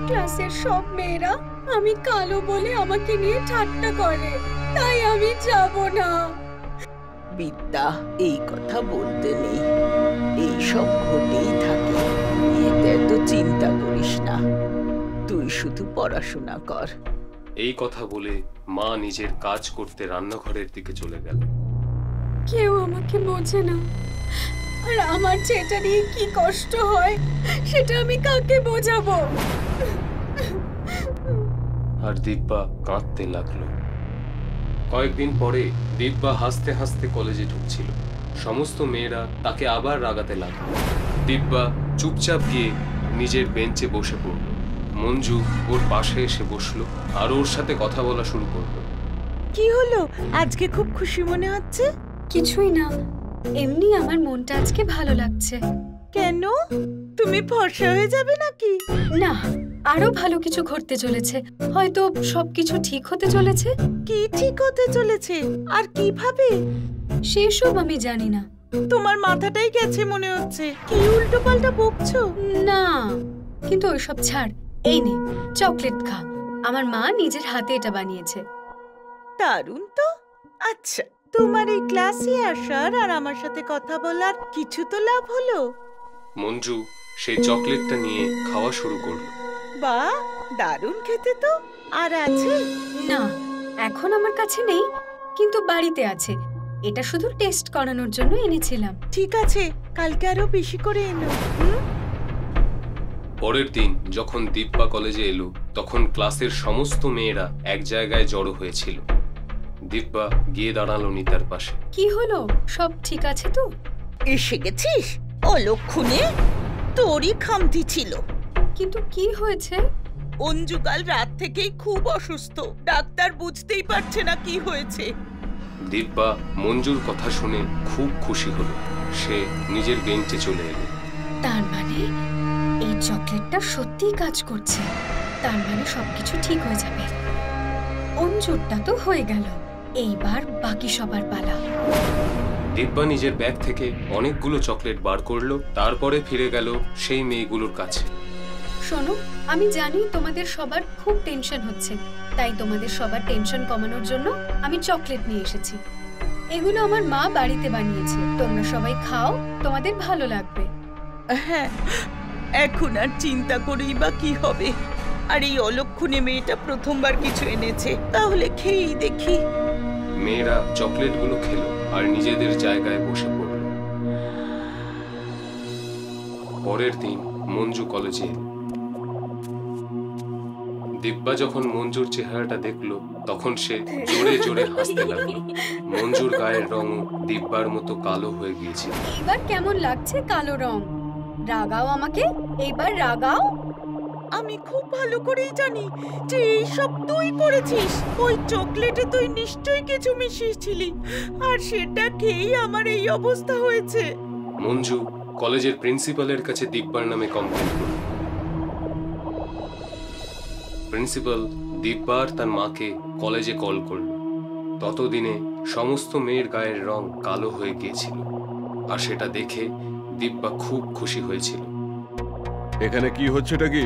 ক্লাসের সব মেয়েরা আমি কালো বলে আমাকে নিয়ে ঠাট্টা করে, তাই আমি যাব না। বিদ্যা, এই কথা বলতে নেই, এই সব ঘটেই থাকে, এতে এত চিন্তা করিস না, তুই শুধু পড়াশোনা কর। এই কথা বলে মা নিজের কাজ করতে রান্নাঘরের দিকে চলে গেল। কেউ আমাকে বোঝে না, আর আমার যেটা নিয়ে কি কষ্ট হয় সেটা আমি কাকে বোঝাবো? আর দিব্যা কাঁদতে লাগলো। কয়েকদিন পরে দিব্যা হাসতে হাসতে কলেজে ঢুকছিল। সমস্ত মেয়েরা তাকে আবার রাগাতে লাগলো। দিব্যা চুপচাপ গিয়ে নিজের বেঞ্চে বসে পড়ল। মঞ্জু ওর পাশে এসে বসলো আর ওর সাথে কথা বলা শুরু করলো। কি হলো, আজকে খুব খুশি মনে হচ্ছে? কিছুই না, এমনি আমার মনটা আজকে ভালো লাগছে। কেন, তুমি ফর্সা হয়ে যাবে নাকি? না, আরো ভালো কিছু ঘটতে চলেছে, হয়তো সবকিছু ঠিক হতে চলেছে। কি ঠিক হতে চলেছে আর কিভাবে সেসব আমি জানি না। তোমার মাথাটাই গেছে মনে হচ্ছে, কি উল্টো পাল্টা বকছো। না, কিন্তু ওইসব ছাড়, এই নে চকলেট খা, আমার মা নিজের হাতে এটা বানিয়েছে। দারুণ তো। আচ্ছা, তোমার এই ক্লাসে আসার আর আমার সাথে কথা বলার কিছু তো লাভ হলো। মঞ্জু সেই চকলেটটা নিয়ে খাওয়া শুরু করলো। বাহ, দারুণ খেতে তো। আর আছে? না, এখন আমার কাছে নেই, কিন্তু বাড়িতে আছে। এটা শুধু টেস্ট করানোর জন্য এনেছিলাম। ঠিক আছে, কালকে আরো বেশি করে এনো। পরের দিন যখন দিব্যা কলেজে এলো, তখন ক্লাসের সমস্ত মেয়েরা এক জায়গায় জড়ো হয়েছিল। দিব্যা গিয়ে দাঁড়ালো নিতার পাশে। কি হলো, সব ঠিক আছে তো? এসে গেছিস? অলক্ষণে তোরই খামতি ছিল। কিন্তু কি হয়েছে? অঞ্জু কাল রাত থেকেই খুব অসুস্থ, ডাক্তার বুঝতেই পারছে না কি হয়েছে। দিব্যা মঞ্জুর কথা শুনে খুব খুশি হলো। সে নিজের বেঞ্চে চলে এলো। তার মানে এই চকলেটটা সত্যিই কাজ করছে, তার মানে সবকিছু ঠিক হয়ে যাবে। অঞ্জুরটা তো হয়ে গেল, এইবার বাকি সবার পালা। দিব্যা নিজের ব্যাগ থেকে অনেকগুলো চকলেট বার করলো, তারপরে ফিরে গেল সেই মেয়েগুলোর কাছে। শোনো, আমি জানি তোমাদের সবার খুব টেনশন হচ্ছে, তাই তোমাদের সবার টেনশন কমানোর জন্য আমি চকলেট নিয়ে এসেছি। এগুলো আমার মা বাড়িতে বানিয়েছে, তোমরা সবাই খাও, তোমাদের ভালো লাগবে। হ্যাঁ, এখন আর চিন্তা করেই বা কি হবে। আর এই অলক্ষণে মেয়েটা প্রথমবার কিছু এনেছে, তাহলে খেয়েই দেখি। মেয়েরা চকলেটগুলো খেলো আর নিজেদের জায়গায় বসে পড়ল। পরের দিন মঞ্জু কলেজে এলো। দিব্যা যখন মঞ্জুর চেহারাটা দেখলো তখন সে জোরে জোরে হাসতে লাগলো। মঞ্জুর গায়ের রঙও দিব্যার মতো কালো হয়ে গিয়েছিল। এবার কেমন লাগছে কালো রং? রাগাও আমাকে, এইবার রাগাও। আমি খুব ভালো করেই জানি যে এইসব তুই করেছিস। ওই চকলেটে তুই নিশ্চয়ই কিছু মিশিয়েছিলি, আর সেটা খেয়েই আমার এই অবস্থা হয়েছে। মঞ্জু কলেজের প্রিন্সিপালের কাছে দিব্যার নামে কমপ্লেন করল। প্রিন্সিপাল দিব্যা আর তার মাকে কলেজে কল করল। ততদিনে সমস্ত মেয়ের গায়ের রং কালো হয়ে গিয়েছিল, আর সেটা দেখে দিব্যা খুব খুশি হয়েছিল। এখানে কি হচ্ছেটা কি?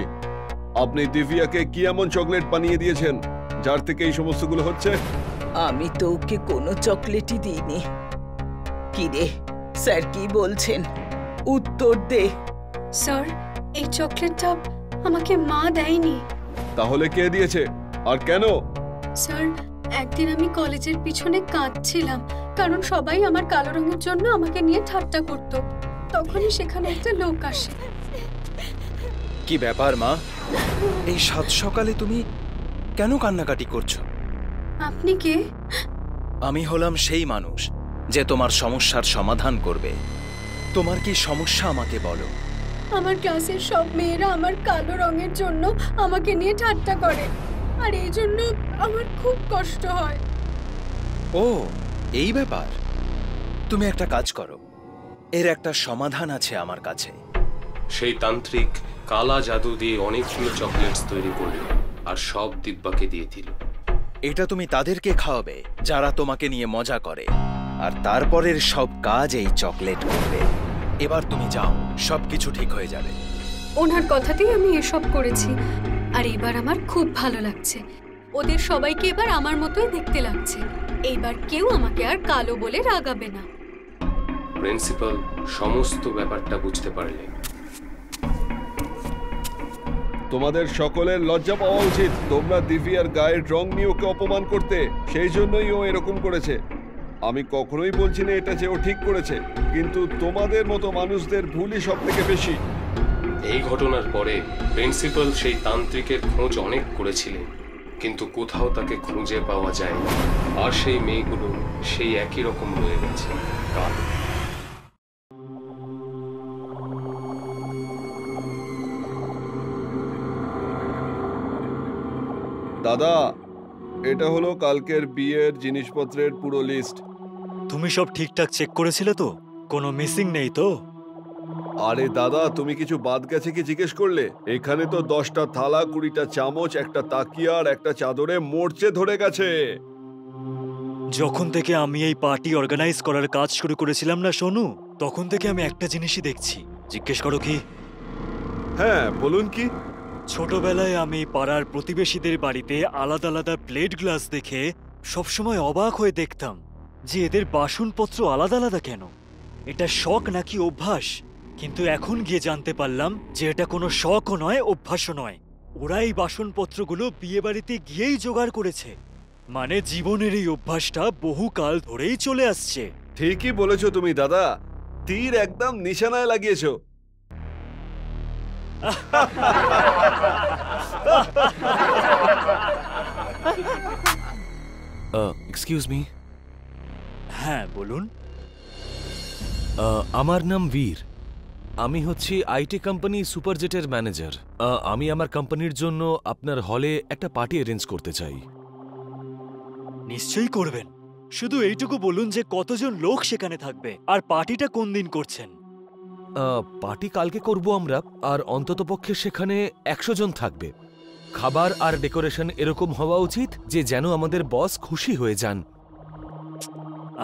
আপনি দিব্যাকে কি এমন চকলেট বানিয়ে দিয়েছেন যার থেকে এই সমস্তগুলো হচ্ছে? আমি তো ওকে কোনো চকলেটই দিইনি। কি রে, স্যার কি বলছেন? উত্তর দে। স্যার, এই চকলেটটা আমাকে মা দেয়নি। তাহলে কে দিয়েছে আর কেন? স্যার, একদিন আমি কলেজের পিছনে কাঁদছিলাম, কারণ সবাই আমার কালো রঙের জন্য আমাকে নিয়ে ঠাট্টা করত। তখনই সেখানে একটা লোক আসে। কি ব্যাপার মা, এই সাত সকালে তুমি কেন কান্নাকাটি করছো? আপনি কে? আমি হলাম সেই মানুষ যে তোমার সমস্যার সমাধান করবে। তোমার কি সমস্যা আমাকে বলো। আমার ক্লাসের সব মেয়েরা আমার কালো রঙের জন্য আমাকে নিয়ে ঠাট্টা করে, আর এই জন্য আমার খুব কষ্ট হয়। ও, এই ব্যাপার। তুমি একটা কাজ করো, এর একটা সমাধান আছে আমার কাছে। সেই তান্ত্রিক কালা জাদু দিয়ে অনেকগুলো চকলেটস তৈরি করল আর সব দিব্যাকে দিয়ে দিল। এটা তুমি তাদেরকে খাওয়াবে যারা তোমাকে নিয়ে মজা করে, আর তারপরের সব কাজ এই চকলেট করবে। এবার তুমি যাও, সবকিছু ঠিক হয়ে যাবে। ওনার কথাতেই আমি এসব করেছি, আর এবার আমার খুব ভালো লাগছে। ওদের সবাইকে এবার আমার মতোই দেখতে লাগছে। এইবার কেউ আমাকে আর কালো বলে রাগাবে না। প্রিন্সিপাল সমস্ত ব্যাপারটা বুঝতে পারলেন। তোমাদের সকলের লজ্জা পাওয়া উচিত। তোমরা দিব্যার গায়ের রং নিয়ে ওকে অপমান করতে, সেই জন্যই ও এরকম করেছে। আমি কখনোই বলছি না এটা যে ও ঠিক করেছে, কিন্তু তোমাদের মতো মানুষদের ভুলই সব থেকে বেশি। এই ঘটনার পরে প্রিন্সিপাল সেই তান্ত্রিকের খোঁজ অনেক করেছিলেন, কিন্তু কোথাও তাকে খুঁজে পাওয়া যায়নি। আর সেই মেয়েগুলো সেই একই রকম রয়ে গেছে, কালো। দাদা, এটা হলো কালকের বিয়ের জিনিসপত্রের পুরো লিস্ট। তুমি সব ঠিকঠাক চেক করেছিলে তো? কোনো মিসিং নেই তো? আরে দাদা, তুমি কিছু বাদ গেছে কি জিজ্ঞেস করলে? এখানে তো 10টা থালা, 20টা চামচ, একটা তাকিয়া আর একটা চাদরে মরচে ধরে গেছে। যখন থেকে আমি এই পার্টি অর্গানাইজ করার কাজ শুরু করেছিলাম না সোনু, তখন থেকে আমি একটা জিনিসই দেখছি। জিজ্ঞেস করো কি? হ্যাঁ, বলুন কি? ছোটবেলায় আমি পাড়ার প্রতিবেশীদের বাড়িতে আলাদা আলাদা প্লেট গ্লাস দেখে সবসময় অবাক হয়ে দেখতাম যে এদের বাসনপত্র আলাদা আলাদা কেন। এটা শখ নাকি অভ্যাস? কিন্তু এখন গিয়ে জানতে পারলাম যে এটা কোনো শখও নয়, অভ্যাসও নয়। ওরা এই বাসনপত্রগুলো বিয়ে বাড়িতে গিয়েই জোগাড় করেছে। মানে জীবনের এই অভ্যাসটা বহুকাল ধরেই চলে আসছে। ঠিকই বলেছো তুমি দাদা, তীর একদম নিশানায় লাগিয়েছো। Excuse me. হ্যাঁ বলুন। আমার নাম বীর। আমি হচ্ছি আইটি কোম্পানি সুপারজেটের ম্যানেজার। আমি আমার কোম্পানির জন্য আপনার হলে একটা পার্টি অ্যারেঞ্জ করতে চাই। নিশ্চয়ই করবেন। শুধু এইটুকু বলুন যে কতজন লোক সেখানে থাকবে আর পার্টিটা কোন দিন করছেন। পার্টি কালকে করব আমরা, আর অন্ততপক্ষে সেখানে 100 জন থাকবে। খাবার আর ডেকোরেশন এরকম হওয়া উচিত যে যেন আমাদের বস খুশি হয়ে যান।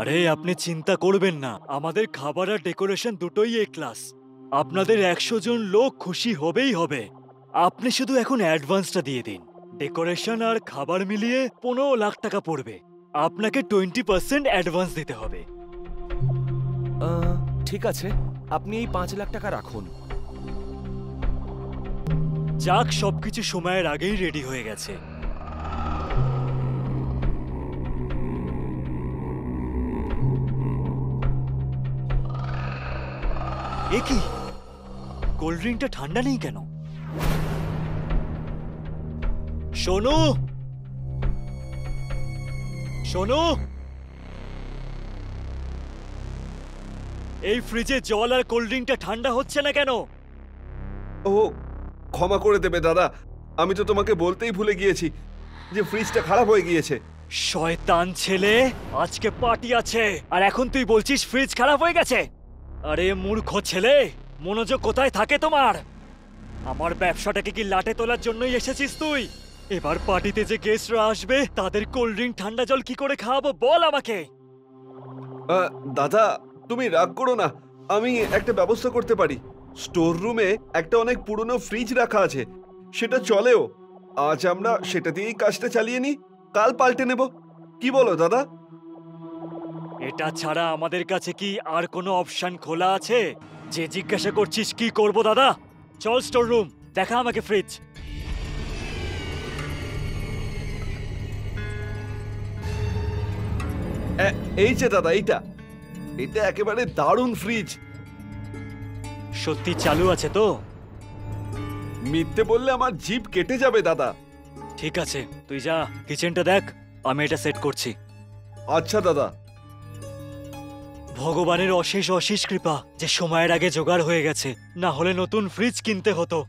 আরে আপনি চিন্তা করবেন না, আমাদের খাবার আর ডেকোরেশন দুটোই এ ক্লাস। আপনাদের 100 জন লোক খুশি হবেই হবে। আপনি শুধু এখন অ্যাডভান্সটা দিয়ে দিন। ডেকোরেশন আর খাবার মিলিয়ে 15 লাখ টাকা পড়বে। আপনাকে 20% অ্যাডভান্স দিতে হবে। ঠিক আছে, আপনি এই 5 লাখ টাকা রাখুন। যাক, সবকিছু সময়ের আগেই রেডি হয়ে গেছে। এ কি, কোল্ড ড্রিঙ্কটা ঠান্ডা নেই কেন? শোনো শোনো, এই ফ্রিজে জল আর কোল্ড ড্রিঙ্কটা ঠান্ডা হচ্ছে না কেন? ও ক্ষমা করে দেবে দাদা, আমি তো তোমাকে বলতেই ভুলে গিয়েছি যে ফ্রিজটা খারাপ হয়ে গিয়েছে। শয়তান ছেলে, আজকে পার্টি আছে আর এখন তুই বলছিস ফ্রিজ খারাপ হয়ে গেছে? আরে মূর্খ ছেলে, মনোযোগ কোথায় থাকে তোমার? আমার ব্যবসাটাকে কি লাটে তোলার জন্যই এসেছিস তুই? এবার পার্টিতে যে গেস্টরা আসবে তাদের কোল্ড ড্রিঙ্ক ঠান্ডা জল কি করে খাওয়াবো বল আমাকে। দাদা তুমি রাগ করো না, আমি একটা ব্যবস্থা করতে পারি। স্টোর রুমে একটা অনেক পুরনো ফ্রিজ রাখা আছে, সেটা চলেও। আজ আমরা সেটা দিয়েই কাজটা চালিয়ে নিই, কাল পাল্টে নেব। কি বলো দাদা? এটা ছাড়া আমাদের কাছে কি আর কোনো অপশন খোলা আছে? যে জিজ্ঞাসা করছিস কি করব দাদা, চল স্টোর রুম, দেখা আমাকে ফ্রিজ। এই যে দাদা, এটা একেবারে দারুণ ফ্রিজ। সত্যি চালু আছে তো? মিথ্যে বললে আমার জিভ কেটে যাবে দাদা। ঠিক আছে, তুই যা কিচেনটা দেখ, আমি এটা সেট করছি। আচ্ছা দাদা। ভগবানের অশেষ অশেষ কৃপা যে সময়ের আগে জোগাড় হয়ে গেছে, না হলে নতুন ফ্রিজ কিনতে হতো।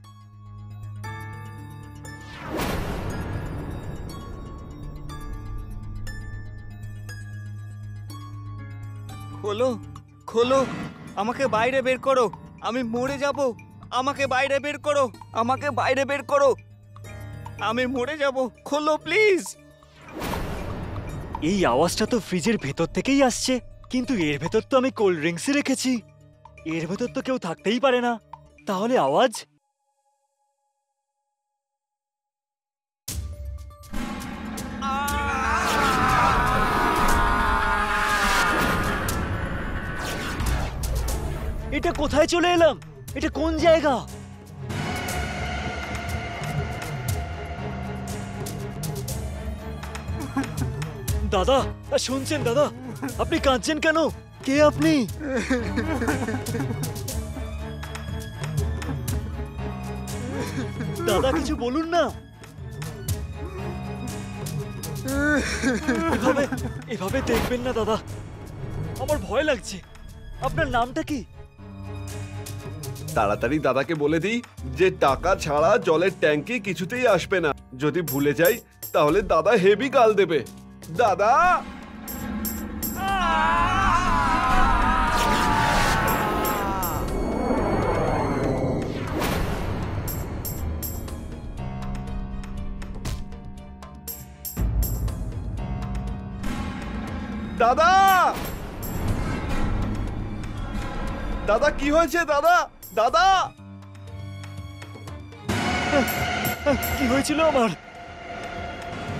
খোলো খোলো, আমাকে বাইরে বের করো, আমি মরে যাব। আমাকে বাইরে বের করো, আমাকে বাইরে বের করো, আমি মরে যাব। খোলো প্লিজ। এই আওয়াজটা তো ফ্রিজের ভেতর থেকেই আসছে, কিন্তু এর ভেতর তো আমি কোল্ড ড্রিঙ্কসই রেখেছি। এর ভেতর তো কেউ থাকতেই পারে না, তাহলে আওয়াজ? এটা কোথায় চলে এলাম? এটা কোন জায়গা? দাদা শুনছেন? দাদা আপনি কাঁদছেন কেন? কে আপনি? দাদা কিছু বলুন না। এভাবে দেখবেন না দাদা, আমার ভয় লাগছে। আপনার নামটা কি? তাড়াতাড়ি দাদাকে বলে দিই যে টাকা ছাড়া জলের ট্যাঙ্কি কিছুতেই আসবে না। যদি ভুলে যাই তাহলে দাদা হেভি গাল দেবে। দাদা দাদা দাদা কি হয়েছে দাদা? দাদা কি হয়েছিল আমার?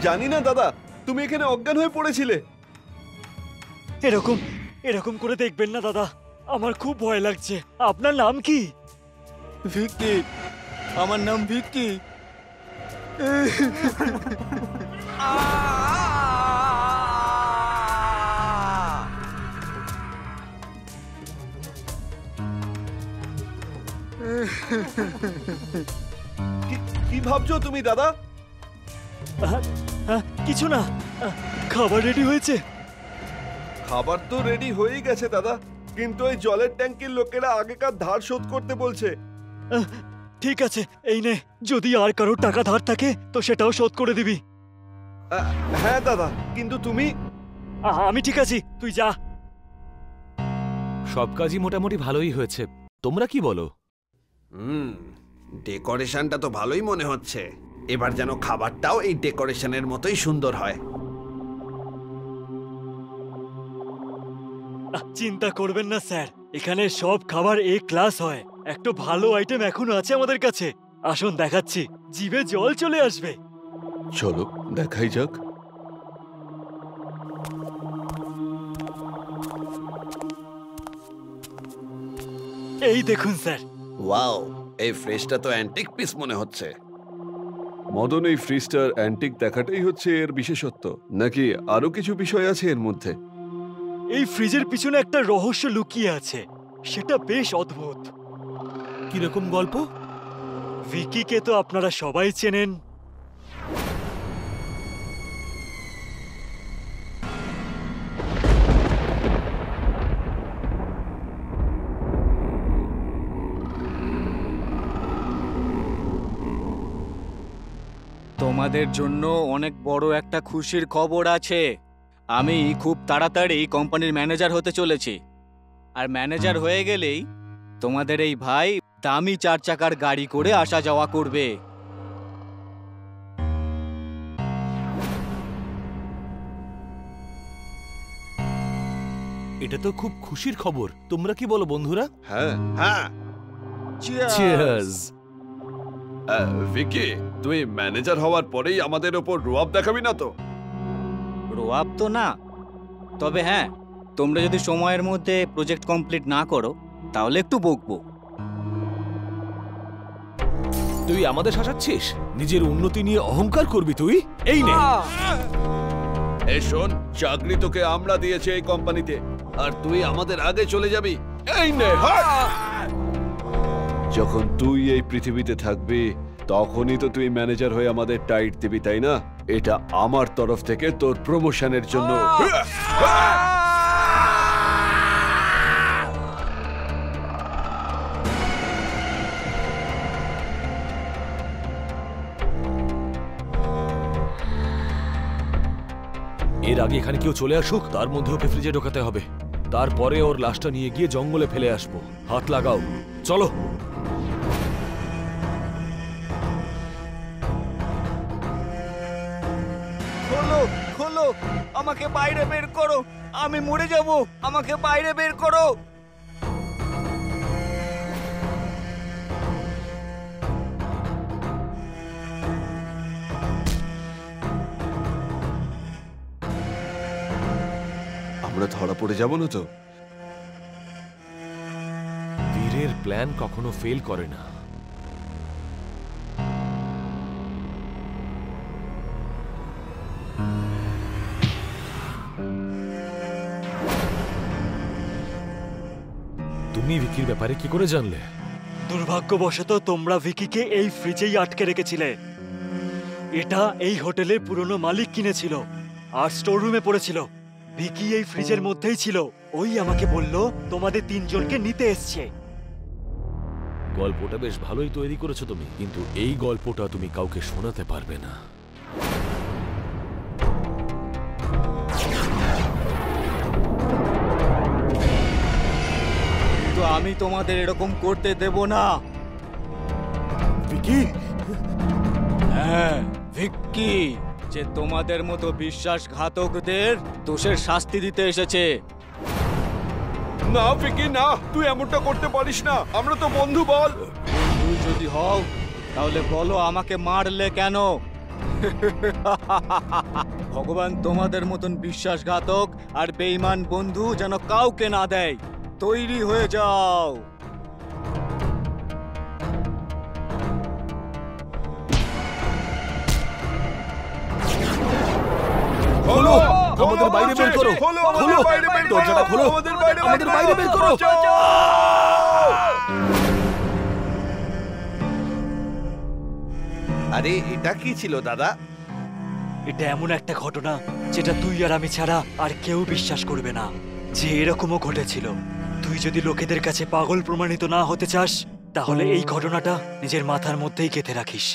জানি না দাদা, তুমি এখানে অজ্ঞান হয়ে পড়েছিলে। এরকম এরকম করে দেখবেন না দাদা, আমার খুব ভয় লাগছে। আপনার নাম কি? ভিক্কি, আমার নাম ভিক্কি। কি ভাবছো তুমি দাদা? কিছু না, খাবার রেডি হয়েছে। খাবার তো রেডি হয়েই গেছে দাদা, কিন্তু ওই জলের ট্যাঙ্কির লোকেরা আগেকার ধার শোধ করতে বলছে। ঠিক আছে, এই নে, যদি আর কারোর টাকা ধার থাকে তো সেটাও শোধ করে দিবি। হ্যাঁ দাদা, কিন্তু তুমি? আমি ঠিক আছি, তুই যা। সব কাজই মোটামুটি ভালোই হয়েছে, তোমরা কি বলো? ডেকোরেশনটা তো ভালোই মনে হচ্ছে। এবার যেন খাবারটাও এই ডেকোরেশনের মতোই সুন্দর হয়। চিন্তা করবেন না স্যার, এখানে সব খাবার এ ক্লাস হয়। একটা ভালো আইটেম এখনো আছে আমাদের কাছে, আসুন দেখাচ্ছি, জিভে জল চলে আসবে। চলো দেখাই যাক। এই দেখুন স্যার। ওয়াও, এই ফ্রিজটা তো অ্যান্টিক পিস মনে হচ্ছে। মদন, এই ফ্রিজটার অ্যান্টিক দেখাটাই হচ্ছে এর বিশেষত্ব, নাকি আরো কিছু বিষয় আছে এর মধ্যে? এই ফ্রিজের পিছনে একটা রহস্য লুকিয়ে আছে, সেটা বেশ অদ্ভুত। কিরকম গল্প? ভিকিকে তো আপনারা সবাই চেনেন। তোমাদের জন্য অনেক বড় একটা খুশির খবর আছে। আমি খুব তাড়াতাড়ি কোম্পানির ম্যানেজার হতে চলেছি। আর ম্যানেজার হয়ে গেলেই তোমাদের এই ভাই দামি 4 চাকার গাড়ি করে আসা যাওয়া করবে। এটা তো খুব খুশির খবর। তোমরা কি বলো বন্ধুরা? হ্যাঁ হ্যাঁ, চিয়ার্স। ভিকি, তুই ম্যানেজার হওয়ার পরেই আমাদের ওপর রোয়াব দেখাবি না তো? রোয়াব তো না, তবে হ্যাঁ, তোমরা যদি সময়ের মধ্যে প্রজেক্ট কমপ্লিট না করো তাহলে একটু বকবো। তুই আমাদের শাসাচ্ছিস? নিজের উন্নতি নিয়ে অহংকার করবি তুই? এই নে। এই শোন, চাকরি তোকে আমরা দিয়েছি এই কোম্পানিতে, আর তুই আমাদের আগে চলে যাবি। এই নে, হাট! যখন তুই এই পৃথিবীতে থাকবি তখনই তো তুই ম্যানেজার হয়ে আমাদের টাইট দিবি, তাই না? এটা আমার তরফ থেকে তোর প্রমোশনের জন্য। এর আগে এখানে কেউ চলে আসুক, তার মধ্যে ওকে ফ্রিজে ঢোকাতে হবে। তারপরে ওর লাশটা নিয়ে গিয়ে জঙ্গলে ফেলে আসবো। হাত লাগাও, চলো। খোলো খোলো, আমাকে বাইরে বের করো, আমি মরে যাব, আমাকে বাইরে বের করো। আমরা ধরা পড়ে যাব না তো? বীরের প্ল্যান কখনো ফেল করে না। তুমি ভিকির ব্যাপারে কি করে জানলে? দুর্ভাগ্যবশত তোমরা ভিকিকে এই ফ্রিজেই আটকে রেখেছিলে। এটা এই হোটেলের পুরনো মালিক কিনেছিল আর স্টোর রুমে পড়েছিল। ভিকি এই ফ্রিজের মধ্যেই ছিল। ওই আমাকে বলল তোমাদের 3 জনকে নিতে এসছে। গল্পটা বেশ ভালোই তৈরি করেছো তুমি, কিন্তু এই গল্পটা তুমি কাউকে শোনাতে পারবে না। তো আমি তোমাদের এরকম করতে দেব না। ভিকি? হ্যাঁ, ভিকি, যে তোমাদের মতো বিশ্বাসঘাতকদের দোষের শাস্তি দিতে এসেছে। না ভিকি, না, তুই এমনটা করতে পারিস না। আমরা তো বন্ধু, বল। বন্ধু যদি হও তাহলে বলো আমাকে মারলে কেন? ভগবান তোমাদের মতন বিশ্বাসঘাতক আর বেঈমান বন্ধু যেন কাউকে না দেয়। তৈরি হয়ে যাও। খোলো, আমাদের বাইরে বের করো। খোলো, দরজাটা খোলো, আমাদের বাইরে বের করো। আরে এটা কি ছিল দাদা? এটা এমন একটা ঘটনা যেটা তুই আর আমি ছাড়া আর কেউ বিশ্বাস করবে না যে এরকমও ঘটেছিল। তুই যদি লোকেদের কাছে পাগল প্রমাণিত না হতে চাস তাহলে এই ঘটনাটা নিজের মাথার মধ্যেই গেঁথে রাখিস।